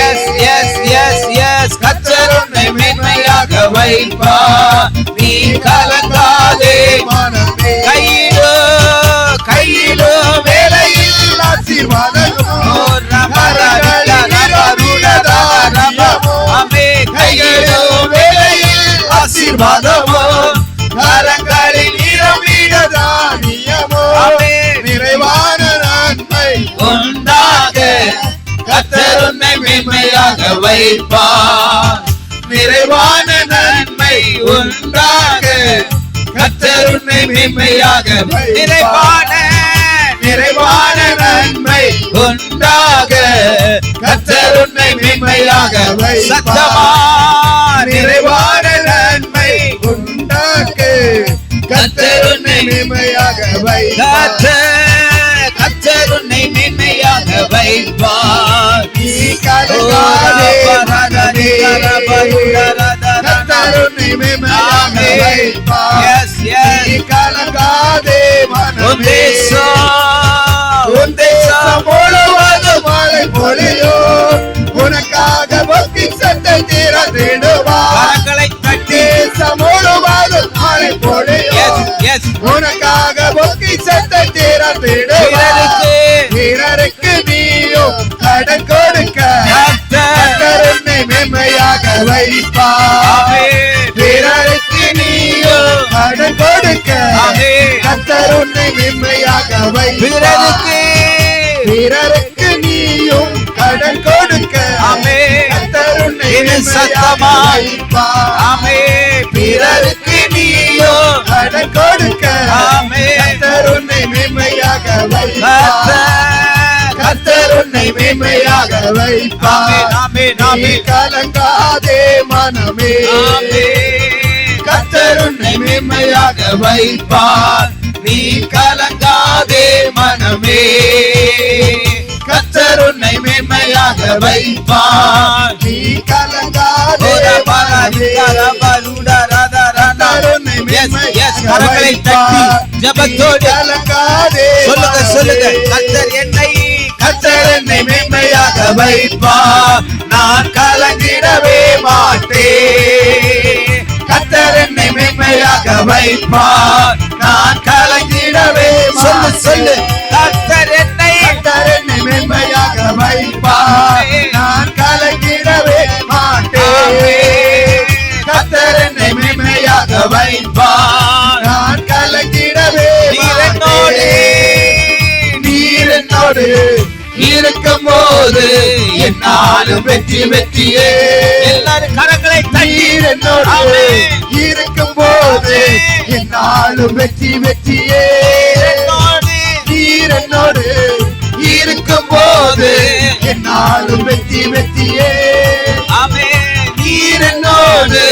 கர்த்தர் உன்னை மேன்மையாக வைப்பார். நீ கலங்காதே மனமே. கையிலோ வேலையில் ஆசீர்வாதமோ. கையிலோ வேலையில் ஆசீர்வாதமோ. கரங்களில் நிரம்பிட தானியமோ. நிறைவான நன்மை உண்டாக கர்த்தர் உன்னை மேன்மையாக வைப்பார். நிறைவான நன்மை உண்டாக கர்த்தர் உன்னை மேன்மையாக நிறைவான நன்மை உண்டாக கர்த்தர் உன்னை மேன்மையாக சத்தமாய் நிறைவான நன்மை உண்டாக கர்த்தர் உன்னை மேன்மையாக கர்த்தர் உன்னை மேன்மையாக வைப்பார். நீ கலங்காதே மனமே. கர்த்தர் உன்னை மேன்மையாக வைப்பார். நீ கலங்காதே மனமே உன் தேசம் முழுவதும் மழை பொழியும் உனக்காக பொக்கிஷத்தை திறந்திடுவார் கரங்களை தட்டி தேசம் முழுவதும் மழை பொழியும் உனக்காக பொக்கிஷத்தை திறந்திடுவார் பிறருக்கு நீயும் கடன் கொடுக்க கர்த்தர் உன்னை மென்மையாக வைப்பார் பிறருக்கு நீயும் கடன் கொடுக்க கர்த்தர் உன்னை மென்மையாக வைப்பார் பிறருக்கு நீயும் கடன் கொடுக்க கர்த்தர் உன்னை மென்மையாக வைப்பார் பிறருக்கு நீயும் கடன் கொடுக்க கர்த்தர் உன்னை மென்மையாக வைப்பார் கர்த்தர் உன்னை மென்மையாக வைப்பார் நீ கலங்காதே மனமே கர்த்தர் உன்னை மென்மையாக வைப்பார் நீ கலங்காதே மனமே கர்த்தர் உன்னை மென்மையாக வைப்பார் நீ கலங்காதே மனமே கரங்களை தட்டி ஜெபத்தோடு கலங்காதே சொல்லுங்க கர்த்தர் என்னை மென்மையாக வைப்பார் நான் கலங்கிடவே மாட்டேன் கர்த்தர் என்னை மென்மையாக வைப்பார் நான் கலங்கிடவே சொல்லு கர்த்தர் என்னை மென்மையாக வைப்பார் நான் கலங்கிடவே மாட்டேன் கர்த்தர் என்னை மென்மையாக வைப்பார் நான் கலங்கிடவே நீர் என்னோடு இருக்கும் போது என்னாலும் வெற்றியே எல்லாரும் கரங்களை நீர் என்னோடு இருக்கும் போது என்னாலும் வெற்றியே நீர் என்னோடு இருக்கும் போது என்னாலும் வெற்றியே நீர் என்னோடு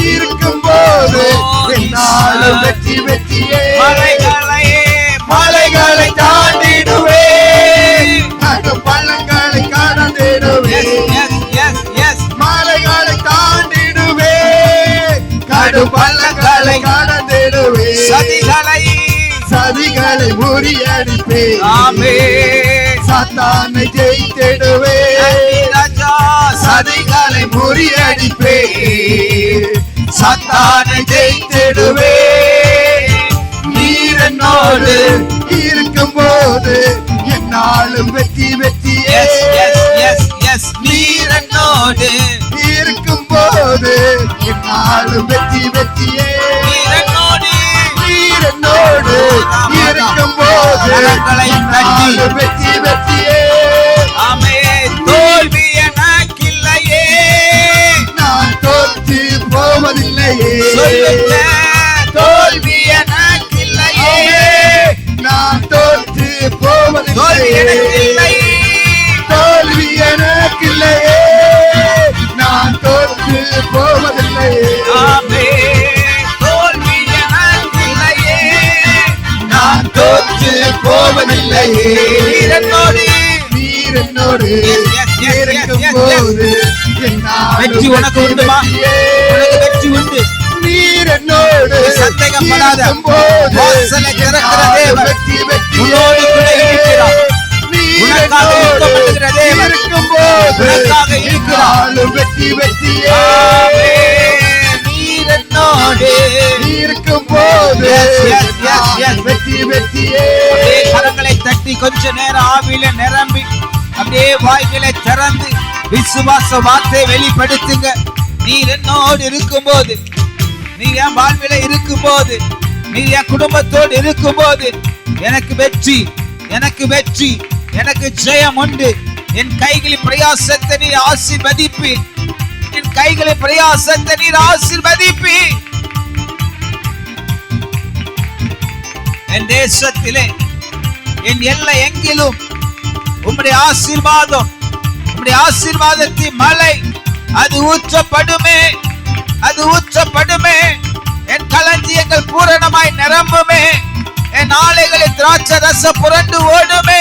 இருக்கும் போது என்னாலும் வெற்றியே மலைகளை தாண்டிடுவே பள்ளங்களை கடந்திடுவே மலைகளை தாண்டிடுவே கடு பள்ளங்களை கடந்திடுவே சதிகளை முறியடிப்பே சாத்தானை ஜெயித்திடுவே சதிகளை முறியடிப்பே சாத்தானை ஜெயித்திடுவே நீர் என்னோடு இருக்கும் போது என்னாலும் வெற்றியே நீர் என்னோடு இருக்கும் போது என்னாலும் வெற்றியே நீர் என்னோடு இருக்கும் போது என்னாலும் வெற்றியே தோல்வி எனக்கில்லையே நான் தோற்று போவதில்லையே தோல்வி எனக்கில்லையே நான் தோற்று போவதில்லையே தோல்வி எனக்கில்லையே நான் தோற்று போவதில்லையே தோல்வி எனக்கில்லையே நான் தோற்று போவதில்லையே நீர் என்னோடு இருக்கும் போது வெற்றி உனக்கு உண்டுமா? உனக்கு வெற்றி உண்டு. நீர் என்னோடு சந்தேகப்படாத. இருக்கும் போது வாசலை திறக்கிற தேவன் உன்னோடு கூட இருக்கிறார். உனக்காக யுத்தப்படுகிற தேவன் இருக்கும் போது உனக்காக இருக்கிறார். வெற்றியே நீர் என்னோடு இருக்கும் போது வெற்றியே கரங்களை தட்டி கொஞ்ச நேரம் ஆவியில நிரம்பி அப்படியே வாய்களை திறந்து விசுவாச வார்த்தையை வெளிப்படுத்துங்க. நீர் என்னோடு இருக்கும்போது, நீ என் வாழ்வில இருக்கும்போது, நீ என் குடும்பத்தோடு இருக்கும்போது எனக்கு வெற்றி, எனக்கு வெற்றி, எனக்கு ஜெயம் உண்டு. என் கைகளின் பிரயாசத்தை நீர் ஆசீர்வதிப்பி, என் கைகளின் பிரயாசத்தை நீர் ஆசீர்வதிப்பி. என் தேசத்திலே என் எல்லை எங்கிலும் உம்முடைய ஆசீர்வாதம், உம்முடைய ஆசீர்வாதத்தின் மழை அது ஊற்றப்படுமே, அது ஊற்றப்படுமே. என் களஞ்சியங்கள் பூரணமாய் நிரம்புமே, என் ஆலைகளில் திராட்சை ரசம் புரண்டு ஓடுமே.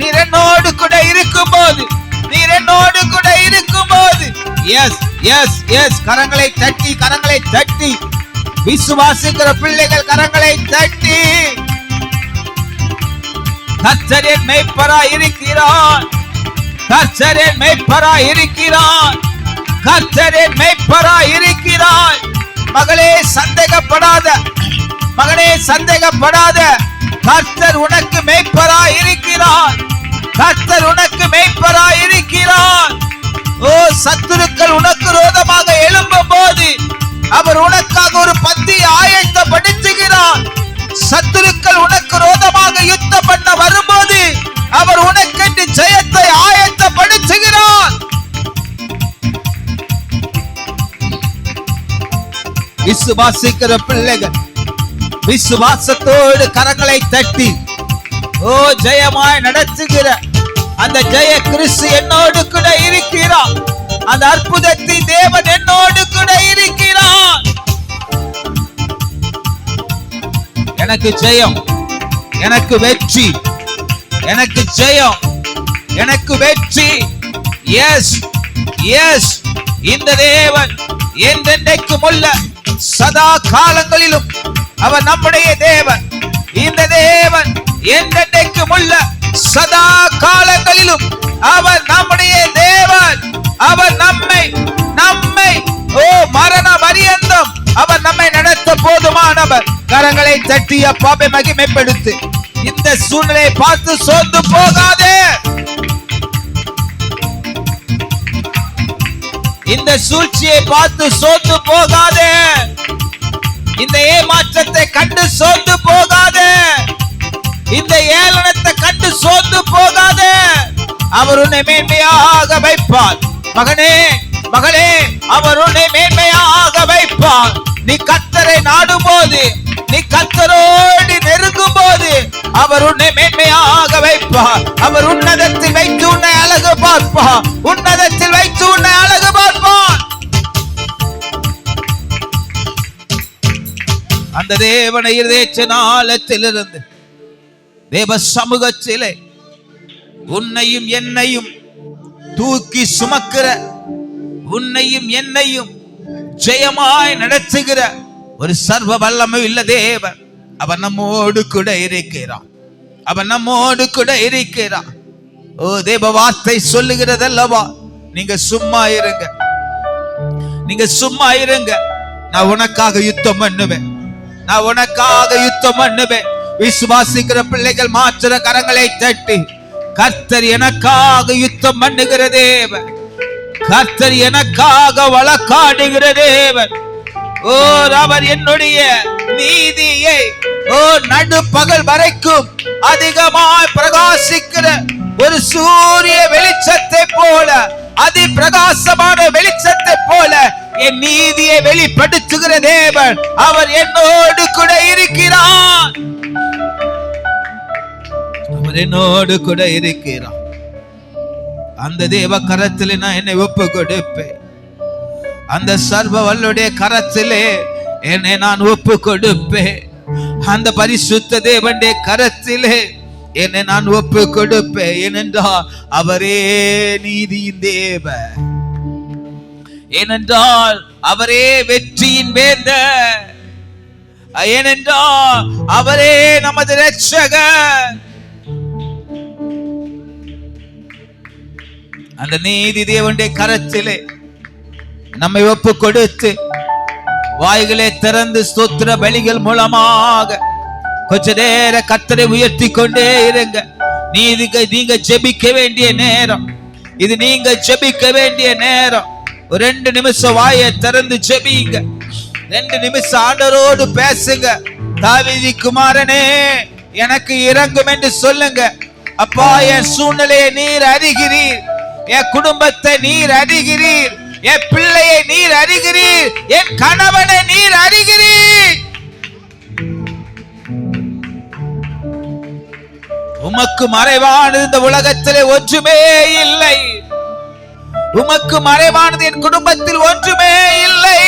நீர் என்னோடு கூட இருக்கும்போது, நீர் என்னோடு கூட இருக்கும்போது. எஸ் எஸ் எஸ் கரங்களை தட்டி, கரங்களை தட்டி விசுவாசிக்கிற பிள்ளைகள் கரங்களை தட்டி, கர்த்தர் என் மேய்ப்பராய் இருக்கிறார், கர்த்தர் என் மேய்ப்பராய் இருக்கிறார், கர்த்தர் என் மேய்ப்பராய் இருக்கிறார். மகளே சந்தேகப்படாத, மகனே சந்தேகப்படாத, கர்த்தர் உனக்கு மேய்ப்பராய் இருக்கிறார், கர்த்தர் உனக்கு மேய்ப்பராய் இருக்கிறார். ஓ, சத்துருக்கள் உனக்கு விரோதமாக எழும்பும் போது அவர் உனக்காக ஒரு பந்தியை ஆயத்தப்படுத்துகிறார். சத்துருக்கள் உனக்கு விரோதமாக யுத்தம் பண்ண வரும்போது அவர் உனக்கென்று ஜெயத்தை ஆயத்தப்படுத்துகிறார். விசுவாசிக்கிற பிள்ளைகள் விசுவாசத்தோடு கரங்களை தட்டி, ஓ, ஜெயமாய் நடத்துகிற அந்த ஜெய கிறிஸ்து என்னோடு கூட இருக்கிறார், அந்த அற்புதத்தின் தேவன் என்னோடு கூட இருக்கிறார். எனக்கு ஜெயம், எனக்கு வெற்றி, எனக்கு ஜெயம், எனக்கு வெற்றி. எஸ் எஸ், இந்த தேவன் என்றென்றைக்கும் உள்ள சதா காலங்களிலும் அவர் நம்முடைய தேவன். இந்த தேவன் என்றென்றைக்கும் உள்ள சதா காலங்களிலும் அவர் நம்முடைய தேவன். அவர் நம்மை ஓ, மரண பரியந்தம் அவர் நம்மை நடத்த போதுமானவர். கரங்களை தட்டி அப்பாவை மகிமைப்படுத்து. இந்த சூழ்நிலையை பார்த்து சோர்ந்து போகாதே, இந்த சூழ்ச்சியை பார்த்து சோர்ந்து போகாதே, இந்த ஏமாற்றத்தை கண்டு சோர்ந்து போகாதே, இந்த ஏளனத்தை கண்டு சோர்ந்து போகாதே. அவர் உன்னை மேன்மையாக வைப்பார். மகனே மகளே, அவர் உன்னை மேன்மையாக வைப்பார். நீ கர்த்தரை நாடும் போது, நீ கர்த்தரோடு நெருங்கும் போது அவர் உன்னை மேன்மையாக வைப்பார். அவர் உன்னதத்தில் வைத்து உன்னை அழகு பார்ப்பார், உன்னதத்தில் வைத்து உன்னை அழகு பார்ப்பார். அந்த தேவனை இருதய நாளத்திலிருந்து தேவ சமூகத்திலே உன்னையும் என்னையும் தூக்கி சுமக்கிற, உன்னையும் என்னையும் ஜெயமாய் நடத்துகிற ஒரு சர்வ வல்லமை உள்ள தேவன் அவர் நம்மோடு கூட இருக்கிறார், அவர் நம்மோடு கூட இருக்கிறார். ஓ, தேவ வார்த்தை சொல்லுகிறது அல்லவா, நீங்க சும்மா இருங்க, நீங்க சும்மா இருங்க, நான் உனக்காக யுத்தம் பண்ணுவேன், நான் உனக்காக யுத்தம் பண்ணுவேன். விசுவாசிக்கிற பிள்ளைகள் மாத்திர கரங்களை தட்டி, கர்த்தர் எனக்காக யுத்தம் பண்ணுகிற தேவன், கர்த்தர் எனக்காக வழக்காடுகிற தேவன். ஓ, அவர் என்னுடைய நீதியை ஓ நடுப்பகல் வரைக்கும் அதிகமாய் பிரகாசிக்கிற ஒரு சூரிய வெளிச்சத்தை போல, அதி பிரகாசமான வெளிச்சத்தை போல என் நீதியை வெளிப்படுத்துகிற தேவன் அவர் என்னோடு கூட இருக்கிறார், அவர் என்னோடு கூட இருக்கிறார். அந்த தேவ கரத்திலே நான் என்னை ஒப்பு கொடுப்பேன், அந்த சர்வ வல்லுடைய கரத்திலே என்னை நான் ஒப்பு கொடுப்பேன், அந்த பரிசுத்த தேவனுடைய கரத்திலே என்னை நான் ஒப்பு கொடுப்பேன். ஏனென்றால் அவரே நீதியின் தேவன், ஏனென்றால் அவரே வெற்றியின் வேந்தர், ஏனென்றால் அவரே நமது இரட்சகர். அந்த நீதி தேவனுடைய கரத்திலே நம்மை ஒப்பு கொடுத்து வாய்களை திறந்து ஸ்தோத்திர பலிகள் மூலமாக கொஞ்ச நேர கர்த்தரை உயர்த்தி கொண்டே இருங்க. நீங்க ஜெபிக்க வேண்டிய நேரம் இது, நீங்க ஜெபிக்க வேண்டிய நேரம். ஒரு 2 நிமிஷம் வாயை திறந்து ஜெபிங்க, 2 நிமிஷம் ஆண்டவரோடு பேசுங்க. தாவீது குமாரனே, எனக்கு இரங்கும் என்று சொல்லுங்க. அப்பா, என் சூழ்நிலையை நீர் அறிகிறீர், என் குடும்பத்தை நீர் அறிகிறீர், என் பிள்ளையை நீர் அறிகிறீர், என் கணவனை நீர் அறிகிறீர். உமக்கு மறைவானது இந்த உலகத்திலே ஒன்றுமே இல்லை, உமக்கு மறைவானது என் குடும்பத்தில் ஒன்றுமே இல்லை.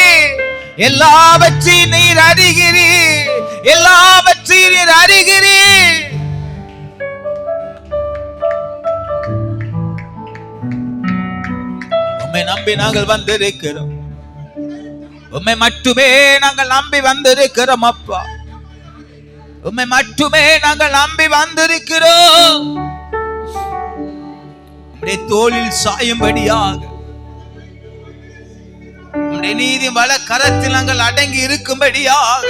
எல்லாவற்றையும் நீர் அறிகிறீர், எல்லாவற்றையும் நீர் அறிகிறீர். உம்மை நம்பி நாங்கள் வந்திருக்கிறோம், உம்மை மட்டுமே நாங்கள் நம்பி வந்திருக்கிறோம் அப்பா. உம்மை மட்டுமே நாங்கள் நம்பி வந்திருக்கிறோம். உம்முடைய தோளில் சாயும்படியாக, உம்முடைய நீதி வல கரத்தில் நாங்கள் அடங்கி இருக்கும்படியாக,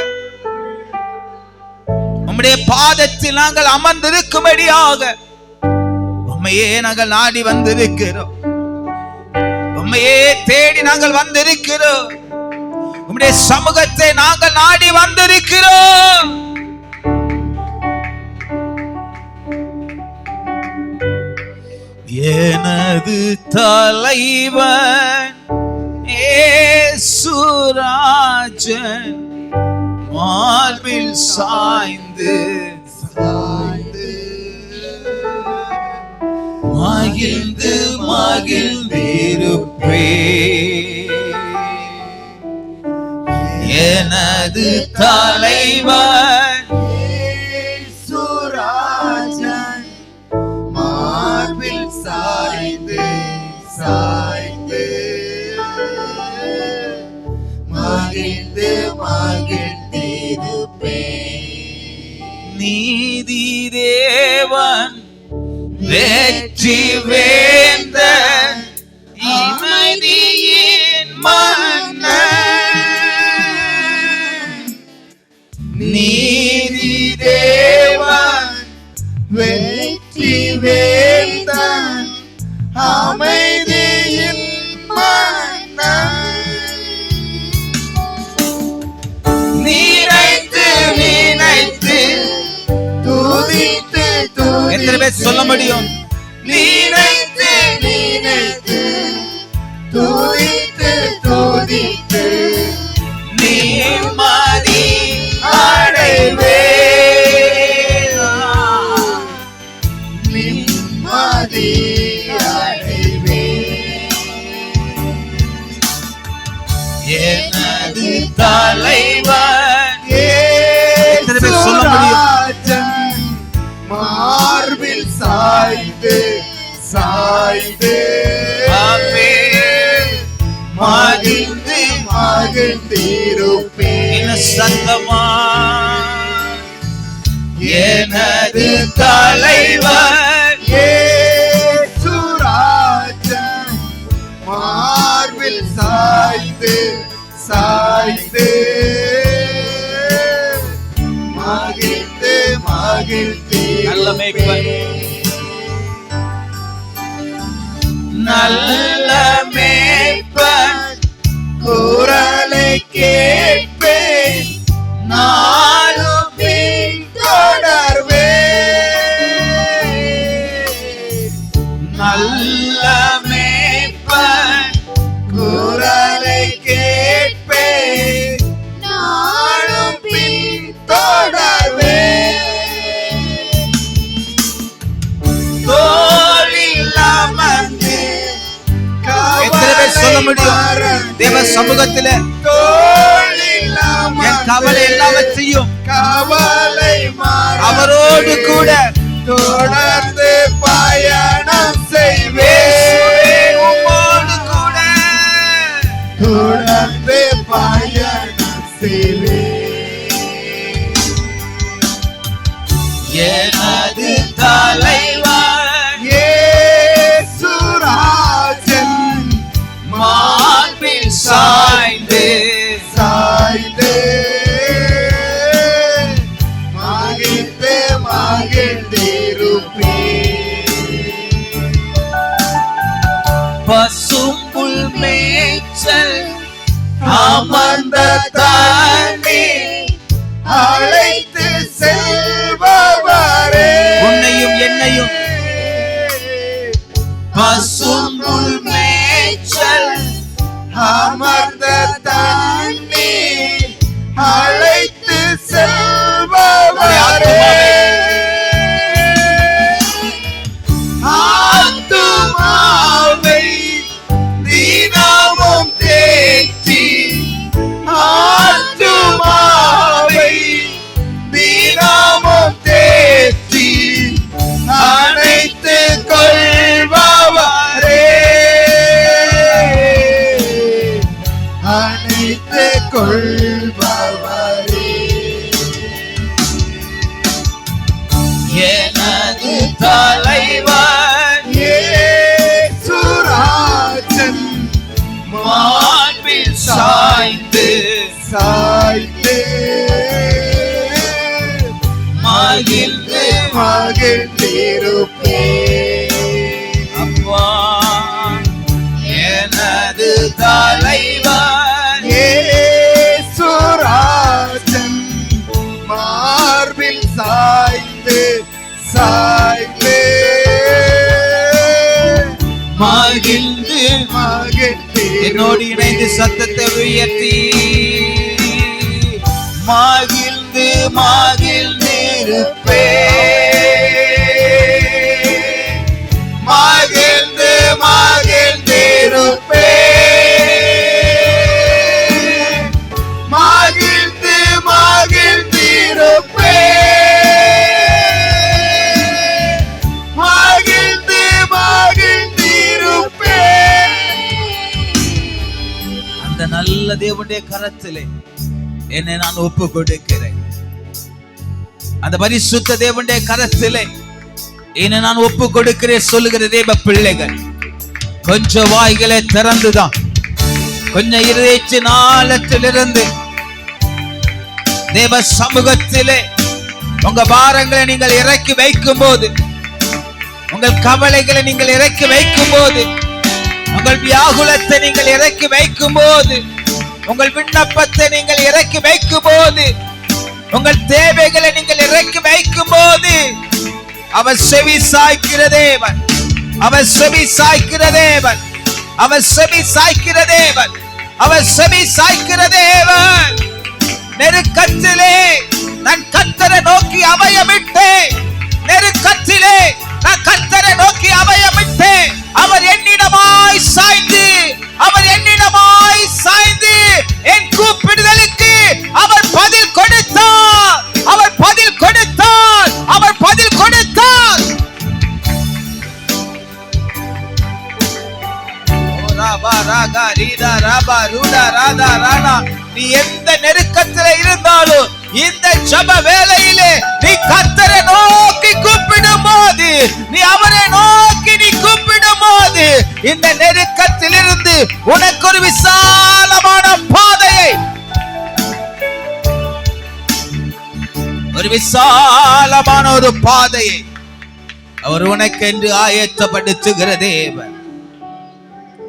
உம்முடைய பாதத்தில் நாங்கள் அமர்ந்திருக்கும்படியாக உம்மையே நாங்கள் நாடி வந்திருக்கிறோம். உம்மையே தேடி நாங்கள் வந்திருக்கிறோம். உம்முடைய சமூகத்தை நாங்கள் நாடி வந்திருக்கிறோம். எனது தலைவன் இயேசுராஜன் மார்பில் சாய்ந்து மகிழ்ந்து மகிழ்ந்திருப்பே. எனது தலைவன் இயேசுராஜன் மார்பில் சாய்ந்து சாய்ந்து மகிழ்ந்து மகிழ்ந்திருப்பே. நீதி தேவன் வெற்றி வேந்தன் அமைதியின் மன்னன். நீதி தேவன் வெற்றி வேந்தன் அமைதியின் மன்னன். நினைத்து நினைத்து துதித்து எத்தனை பேர் சொல்ல முடியும்? நினைத்து நினைத்து துதித்து துதித்து நிம்மதி அடைவே. நிம்மதி அடைவே. எனது தலைவன் எத்தனை பேர் சொல்ல முடியும்? மார்பில் சாய்ந்து சாய்ந்து மகிழ்ந்து மகிழ்ந்திருப்பே. சத்தமா எனது தலைவன் இயேசுராஜன் மார்பில் சாய்ந்து சாய்ந்து மகிழ்ந்து நல்ல மேய்ப்பன், நல்ல மேய்ப்பன் குரலை கேட்பேன் நானும் பின்தொடர்வேன். நல்ல மேய்ப்பன் குரலை கேட்பேன் நானும் பின்தொடர்வேன். தோளில் அமர்ந்து எத்தனை பேர் சொல்ல முடியும்? தேவ சமூகத்தில என் கவலை எல்லாவற்றையும் கவலை அவரோடு கூட தொடர்ந்து பயணம் செய்வேன். உம்மோடு கூட தொடர்ந்து பயணம் செய்வேன். எனது தலைவன் இயேசுராஜன் மார்பில் சாய்ந்து சாய்ந்து மகிழ்ந்து மகிழ்ந்திருப்பேன். பசும்புல் மேய்ச்சல் அமர்ந்த தானே அழைத்து செல்பவரே. உன்னையும் என்னையும் பசும்புல் மேய்ச்சல் அமர்ந்த தானே அழைத்து செல்பவரே. ஆத்துமாவை தினமும் தேற்றி ஆத்துமாவை தினமும் தேற்றி அணைத்து கொள்பவரே. அணைத்து கொள்பவரே எனது தலைவர் இயேசுராஜன் மார்பில் சாய்ந்து சாய்ந்து மகிழ்ந்து மகிழ்ந்திருப்பே அப்பா எனது தலைவர் இயேசுராஜன் மார்பில் சாய்ந்து சாய்ந்து மகிழ்ந்து மகிழ்ந்து என்னோடு இணைந்து சத்தத்தை உயர்த்தி மகிழ்ந்து மகிழ்ந்திருப்பே மகிழ்ந்து மகிழ்ந்திருப்பே மகிழ்ந்து மகிழ்ந்திருப்பே மகிழ்ந்து மகிழ்ந்திருப்பே. அந்த நல்ல தேவனுடைய கரத்திலே என்னை நான் ஒப்பு கொடுக்கிறேன். அந்த பரிசுத்த தேவனுடைய கரத்திலே என்னை நான் ஒப்பு கொடுக்கிறேன் சொல்லுகிற தேவ பிள்ளைகள் கொஞ்சம் வாய்களை திறந்துதான் கொஞ்சம் இருதய நாளத்திலிருந்து தேவ சமூகத்திலே உங்க பாரங்களை நீங்கள் இறக்கி வைக்கும் போது, உங்கள் கவலைகளை நீங்கள் இறக்கி வைக்கும் போது, உங்கள் வியாகுலத்தை நீங்கள் இறக்கி வைக்கும் போது, உங்கள் விண்ணப்பத்தை நீங்கள் இறக்கி வைக்கும் போது, உங்கள் தேவைகளை நீங்கள் இறக்கி வைக்கும் போது அவர் செவி சாய்க்கிற தேவன், அவர் செவி சாய்க்கிற தேவன், அவர் செவி சாய்க்கிற தேவன், அவர் செவி சாய்க்கிற தேவன். நெருக்கத்திலே நான் கர்த்தரை நோக்கி அபயமிட்டேன், நெருக்கத்திலே நான் கர்த்தரை நோக்கி அபயமிட்டேன். அவர் என்னிடமாய் சாய்ந்து, அவர் என்னிடமாய் சாய்ந்து என் கூப்பிடுதலுக்கு அவர் பதில் கொடுத்தார், அவர் பதில் கொடுத்தார், அவர் பதில் கொடுத்தார். நீ எந்த நெருக்கத்தில் இருந்தாலும் இந்த ஜெப வேளையிலே நீ கர்த்தரை நோக்கி கூப்பிடும் போது, நீ அவரை நோக்கி நீ கூப்பிடும் போது இந்த நெருக்கத்தில் இருந்து உனக்கு ஒரு விசாலமான பாதையை, ஒரு விசாலமான ஒரு பாதையை அவர் உனக்கென்று ஆயத்தப்படுத்துகிற தேவன்,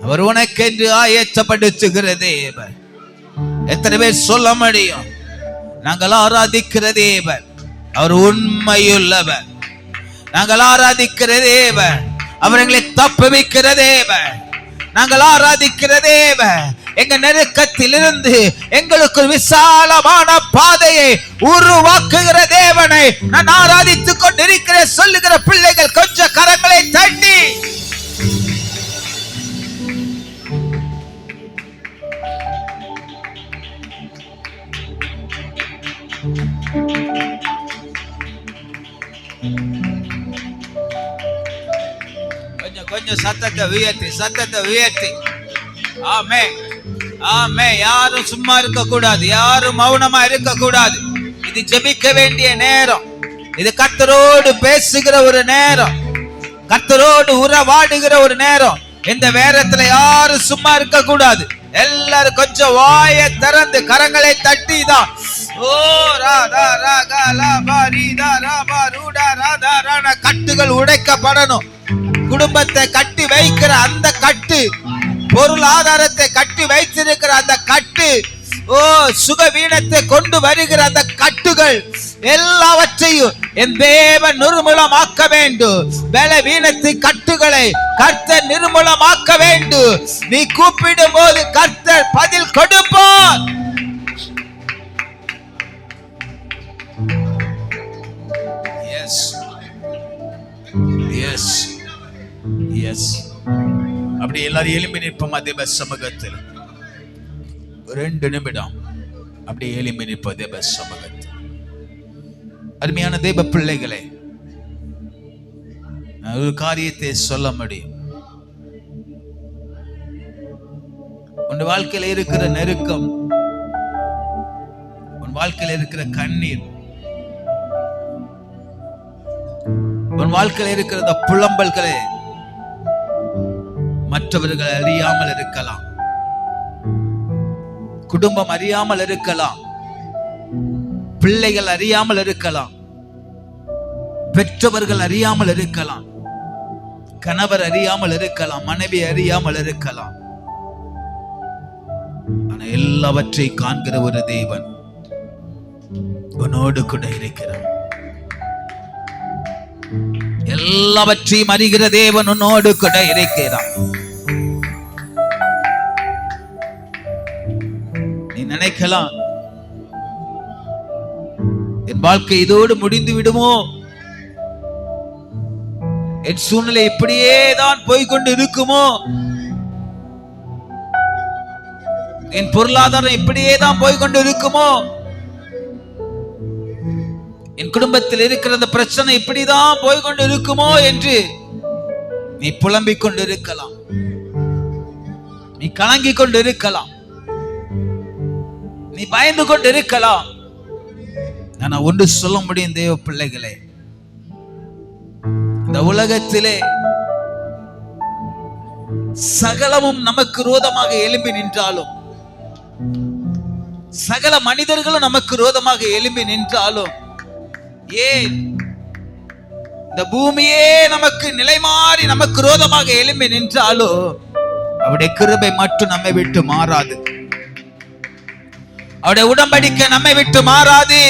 அவர் உனக்கென்று ஆயத்தப்படுத்துகிற தேவன். எத்தனை பேர் சொல்ல முடியும்? நாங்கள் ஆராதிக்கிற தேவன் அவர் உண்மையுள்ளவர், நாங்கள் ஆராதிக்கிற தேவன் அவர் எங்களை தப்புவிக்கிற தேவன், நாங்கள் ஆராதிக்கிற தேவன் எங்க நெருக்கத்தில் இருந்து எங்களுக்கு ஒரு விசாலமான பாதையை உருவாக்குகிற தேவனை நான் ஆராதித்துக் கொண்டிருக்கிற சொல்லுகிற பிள்ளைகள் கொஞ்சம் கரங்களை தட்டி கொஞ்சம் சத்தத்தை உயர்த்தி, சத்தத்தை உயர்த்தி. ஆமே ஆமே. யாரும் சும்மா இருக்க கூடாது, யாரும் மௌனமா இருக்க கூடாது. இது ஜெபிக்க வேண்டிய நேரம், இது கர்த்தரோடு பேசுகிற ஒரு நேரம், கர்த்தரோடு உறவாடுகிற ஒரு நேரம். இந்த நேரத்துல யாரும் சும்மா இருக்க கூடாது. எல்லாரும் கொஞ்சம் வாயை திறந்து கரங்களை தட்டி தான் ஓ ராதா ராகா லாபா ரீதா ராபா ரூடா ராதா ராணா கட்டுகள் உடைக்கப்படணும். குடும்பத்தை கட்டி வைக்கிற அந்த கட்டு, பொருளாதாரத்தை கட்டி வைத்திருக்கிற அந்த கட்டு, ஓ சுகவீனத்தை கொண்டு வருகிற அந்த கட்டுகள் எல்லாவற்றையும் என் தேவன் நிர்மூலமாக்க வேண்டும். பலவீனத்தை கட்டுகளை கர்த்தர் நிர்மூலமாக்க வேண்டும். நீ கூப்பிடும் போது கர்த்தர் பதில் கொடுப்பார். Yes yes yes. அப்படி எல்லாரும் எழும்பி நிற்போம் தேவ சமூகத்தில். 2 நிமிடம் அப்படி எழும்பி நிற்போம் தேவ சமூகத்தில். அருமையான தேவ பிள்ளைகளே, ஒரு காரியத்தை சொல்ல முடியும். உன் வாழ்க்கையில இருக்கிற நெருக்கம் உன் வாழ்க்கையில் இருக்கிற கண்ணீர், உன் வாழ்க்கையில் இருக்கிற இந்த புலம்பல்களே மற்றவர்கள் அறியாமல் இருக்கலாம், குடும்பம் அறியாமல் இருக்கலாம், பிள்ளைகள் அறியாமல் இருக்கலாம், பெற்றவர்கள் அறியாமல் இருக்கலாம், கணவர் அறியாமல் இருக்கலாம், மனைவி அறியாமல் இருக்கலாம். ஆனா எல்லாவற்றையும் காண்கிற ஒரு தேவன் உன்னோடு கூட இருக்கிறார். எல்லாவற்றையும் அறிகிற தேவன் உன்னோடு கூட இருக்கிறார். நீ நினைக்கலாம், என் வாழ்க்கை இதோடு முடிந்து விடுமோ, என் சூழ்நிலை இப்படியே தான் போய்கொண்டு இருக்குமோ, என் பொருளாதாரம் இப்படியே தான் போய்கொண்டு இருக்குமோ, என் குடும்பத்தில் இருக்கிற அந்த பிரச்சனை இப்படிதான் போய்கொண்டு இருக்குமோ என்று நீ புலம்பிக் கொண்டு இருக்கலாம், நீ கலங்கிக் கொண்டு இருக்கலாம், நீ பயந்து கொண்டு இருக்கலாம். நான் ஒன்று சொல்ல முடியும் தேவ பிள்ளைகளே, இந்த உலகத்திலே சகலமும் நமக்கு விரோதமாக எழும்பி நின்றாலும், சகல மனிதர்களும் நமக்கு விரோதமாக எழும்பி நின்றாலும், ஏன் இந்த பூமியே நமக்கு நிலை மாறி நமக்கு விரோதமாக எழும்பி நின்றாலும் அவருடைய கிருபை மட்டும் நம்மை விட்டு மாறாது, அவருடைய உடன்படிக்கை நம்மை விட்டு மாறாது,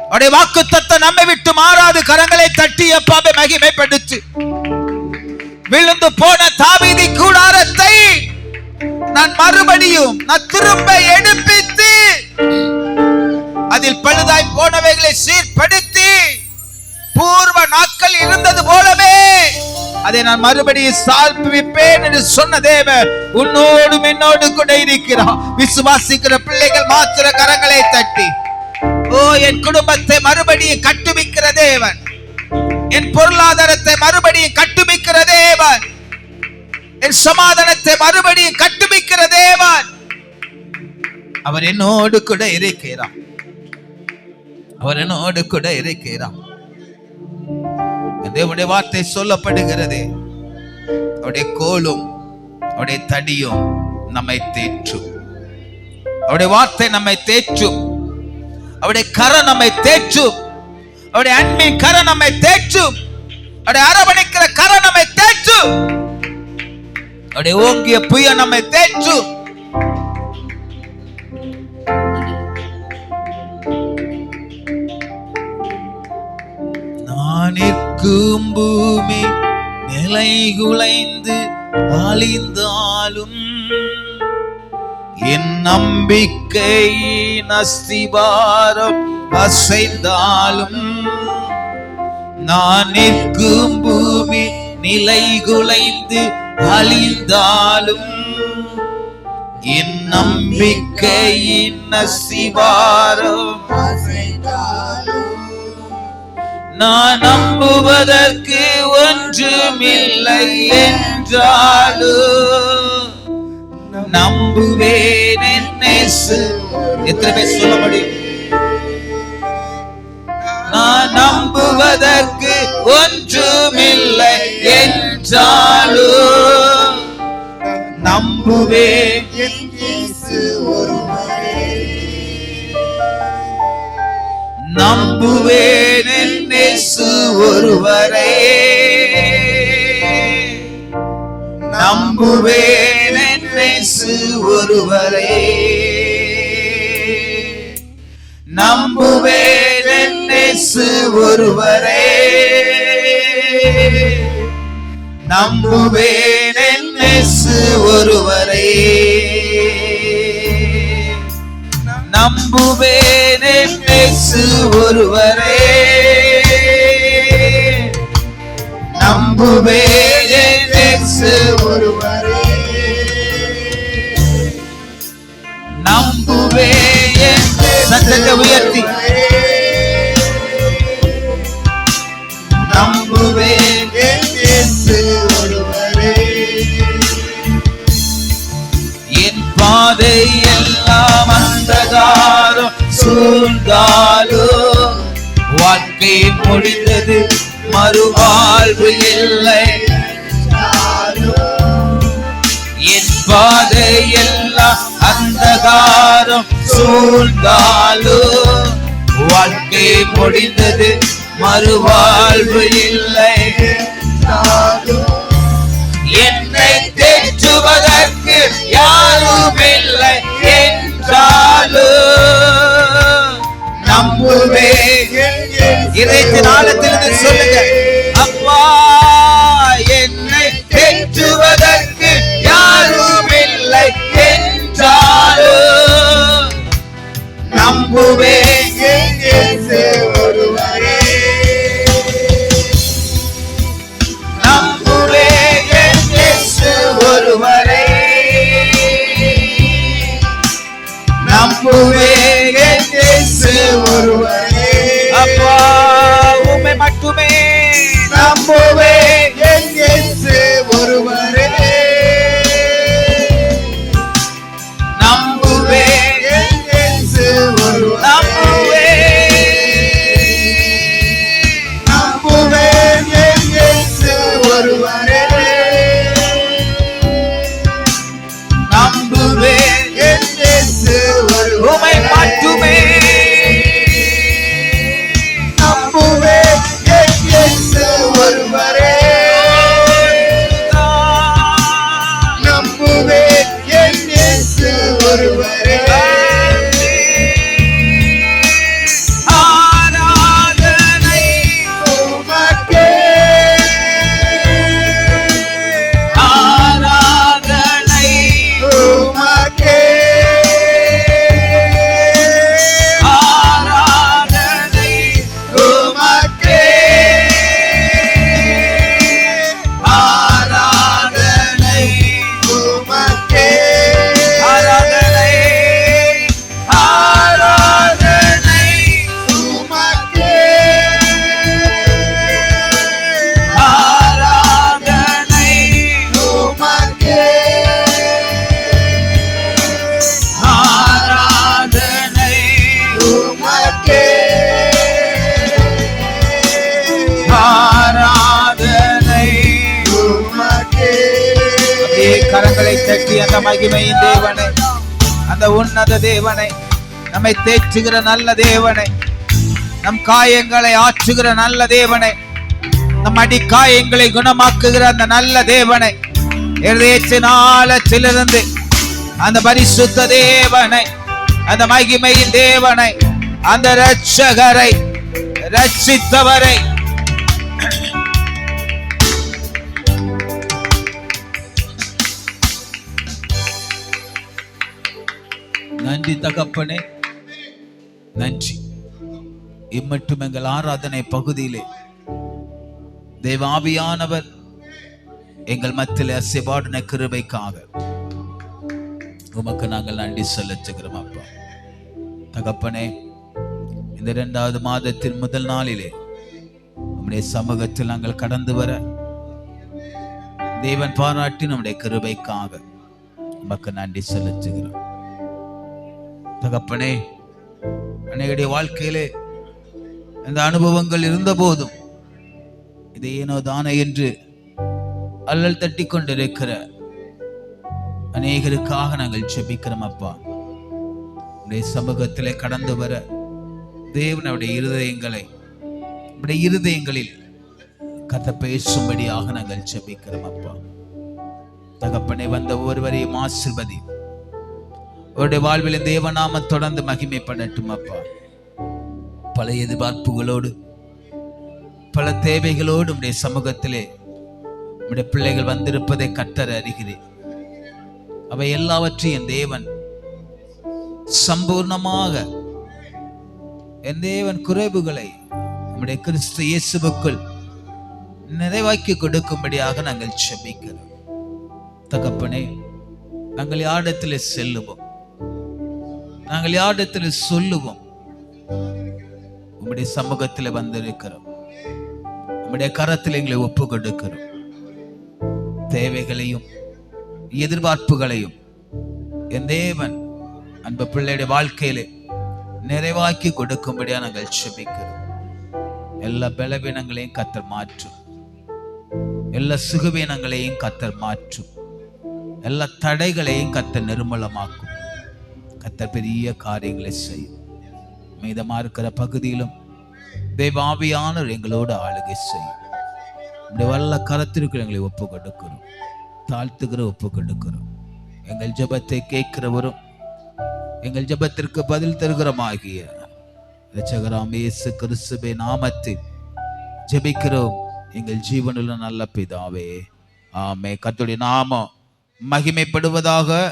அவருடைய வாக்குத்தத்தம் நம்மை விட்டு மாறாது. கரங்களை தட்டி அப்பாவை மகிமைப்படுத்து. விழுந்து போன தாவீது கூடாரத்தை நான் மறுபடியும் திரும்ப எடுப்பித்து அதில் பழுதாய் போனவைகளை சீர்படுத்தி பூர்வ நாட்கள் இருந்தது போலவே அதை நான் மறுபடியும் சால்பிப்பேன் என்று சொன்ன தேவன் உன்னோடும் என்னோடு கூட இருக்கிறார். விசுவாசிக்கிற பிள்ளைகள் மாத்திர கரங்களை தட்டி, ஓ என் குடும்பத்தை மறுபடியும் கட்டுவிக்கிற தேவன், என் பொருளாதாரத்தை மறுபடியும் கட்டுவிக்கிற தேவன், என் சமாதானத்தை மறுபடியும் கட்டுவிக்கிற தேவன், அவர் என்னோடு கூட இருக்கிறார், அவர் என்னோடு கூட இருக்கிறார். தேவனுடைய வார்த்தை சொல்லப்படுகிறது, அவருடைய கோலும் அவருடைய தடியும் நம்மை தேற்றும், அவருடைய வார்த்தை நம்மை தேற்றும், அவருடைய கரம் நம்மை தேற்றும், அவருடைய அன்பின் கரம் நம்மை தேற்றும், அவருடைய அரவணைக்கிற கரம் நம்மை தேற்றும், அவருடைய ஓங்கிய புய நம்மை தேற்றும். நான் நிற்கும் பூமி நிலை குலைந்து அழிந்தாலும், என் நம்பிக்கையின் அஸ்திவாரம் அசைந்தாலும், நான் நிற்கும் பூமி நிலை குலைந்து அழிந்தாலும், என் நம்பிக்கையின் அஸ்திவாரம் அசைந்தாலும், நான் நம்புவதற்கு ஒன்றுமில்லை என்றாலும் நம்புவேன் என்னேசு. எத்தனை பேர் சொல்ல முடியும்? நான் நம்புவதற்கு ஒன்றுமில்லை என்றாலும் நம்புவேன் என்னேசு ஒருவரே, நம்புவேன் என்னேசு ஒருவரே, நம்புவேன் என்னேசு ஒருவரே, நம்புவேன் என்னேசு ஒருவரே, நம்புவேன் என்னேசு ஒருவரே, நம்புவேன் என்னேசு ஒருவரே, நம்புவேன் என்னேசு ஒருவரே, நம்புவேன். சத்தத்தை உயர்த்தி நம்புவேன் என்னேசு ஒருவரே, என் பாதை எல்லாம் அந்தகாரம் சூழ்ந்தாலும் வாழ்க்கை முடிந்தது, மறுவாழ்வு இல்லை. என் பாதை எல்லாம் அந்தகாரம் சூழ்ந்தாலும் வாழ்க்கை முடிந்தது, மறுவாழ்வு இல்லை. என்னை தேற்றுவதற்கு யாரும் இல்லை என்றாலும் நம்புவேன். இறைச்சின் ஆழத்திலிருந்து சொல்லுங்க, அப்பா என்னை தேற்றுவதற்கு யாரும் இல்லை என்றாலும் நம்புவேன். ஒருவரே நம்புவேன், இயேசு ஒருவரே நம்புவேன், இயேசு ஒருவரே. அப்பா உம்மை மட்டுமே நம்புவேன், இயேசு ஒருவரே நம்புவேன், இயேசு ஒருவரே நம்புவேன், இயேசு ஒருவரே நம்புவேன், இயேசு ஒருவரே. உம்மை மட்டுமே நம்புவேன், இயேசு ஒருவரே நம்புவேன், இயேசு ஒருவரே. ஆராதனை உமக்கே, ஆராதனை உமக்கே, ஆராதனை உமக்கே, ஆராதனை உமக்கே, ஆராதனை, ஆராதனை உமக்கே, ஆராதனை உமக்கே, ஆராதனை உமக்கே, ஆராதனை உமக்கே. அப்படியே கரங்களை தட்டி அந்த மகிமையின் தேவனை, அந்த உன்னத தேவனை, நம்மை தேற்றுகிற நல்ல தேவனை, நம் காயங்களை ஆற்றுகிற நல்ல தேவனை, நம் அடி காயங்களை குணமாக்குகிற அந்த நல்ல தேவனை, இருதயத்தின் ஆழத்திலிருந்து அந்த பரிசுத்த தேவனை, அந்த மகிமையின் தேவனை, அந்த இரட்சகரை, ரட்சித்தவரை நன்றி தகப்பனே, நன்றி. இம்மட்டும் எங்கள் ஆராதனை பகுதியிலே தேவாவியானவர் எங்கள் மத்தியிலே அசைபாடின கிருபைக்காக உமக்கு நாங்கள் நன்றி செலுத்துகிறோம். அப்பா தகப்பனே, இந்த 2வது மாதத்தின் முதல் நாளிலே நம்முடைய சமூகத்தில் நாங்கள் கடந்து வர தேவன் பாராட்டி நம்முடைய கிருபைக்காக உமக்கு நன்றி செலுத்துகிறோம். தகப்பனே, அன்னையுடைய வாழ்க்கையிலே இந்த அனுபவங்கள் இருந்த போதும் இது ஏனோ தானே என்று அல்லல் தட்டி கொண்டிருக்கிற அநேகருக்காக நாங்கள் ஜெபிக்கிறோம். அப்பா உடைய சமூகத்திலே கடந்து வர தேவனுடைய இருதயங்களில் கத்த பேசும்படியாக நாங்கள் ஜெபிக்கிறோம். அப்பா தகப்பனே, வந்த ஒருவரையும் ஆசீர்வதி, அவருடைய வாழ்வில் தேவநாமம் தொடர்ந்து மகிமைப்படட்டும். அப்பா பல எதிர்பார்ப்புகளோடு பல தேவைகளோடு உடைய சமூகத்திலே உடைய பிள்ளைகள் வந்திருப்பதை கர்த்தர் அறிகிறேன். அவை எல்லாவற்றையும் தேவன் சம்பூர்ணமாக என் தேவன் குறைவுகளை நம்முடைய கிறிஸ்து இயேசுவுக்குள் நிறைவாக்கி கொடுக்கும்படியாக நாங்கள் ஜெபிக்கிறோம். தகப்பனே, நாங்கள் யாரிடத்தில் செல்லுவோம், நாங்கள் யாரிடத்தில் சொல்லுவோம்? உம்முடைய சமூகத்தில் வந்திருக்கிறோம், உம்முடைய கரத்தில் எங்களை ஒப்பு கொடுக்கிறோம். தேவைகளையும் எதிர்பார்ப்புகளையும் என் தேவன் அன்பு பிள்ளையுடைய வாழ்க்கையிலே நிறைவாக்கி கொடுக்கும்படியா நாங்கள் செபிக்கிறோம். எல்லா பலவீனங்களையும் கர்த்தர் மாற்றும், எல்லா சுகவீனங்களையும் கர்த்தர் மாற்றும், எல்லா தடைகளையும் கர்த்தர் நிர்மூலமாக்கும். கர்த்தர் பெரிய காரியங்களை செய்யும். மீதமா இருக்கிற பகுதியிலும் தேவாவியானவர் எங்களோடு ஆளுகை செய்யும். இந்த வல்ல கரத்திற்கு எங்களை ஒப்பு கொடுக்கிறோம், தாழ்த்துகிற ஒப்பு கொடுக்கிறோம். எங்கள் ஜெபத்தை கேட்கிறவரும் எங்கள் ஜெபத்திற்கு பதில் தருகிறமாகிய இரட்சகராம் இயேசு கிறிஸ்துவின் நாமத்தில் ஜெபிக்கிறோம் எங்கள் ஜீவனுள்ள நல்ல பிதாவே, ஆமென். கர்த்தருடைய நாமம் மகிமைப்படுவதாக.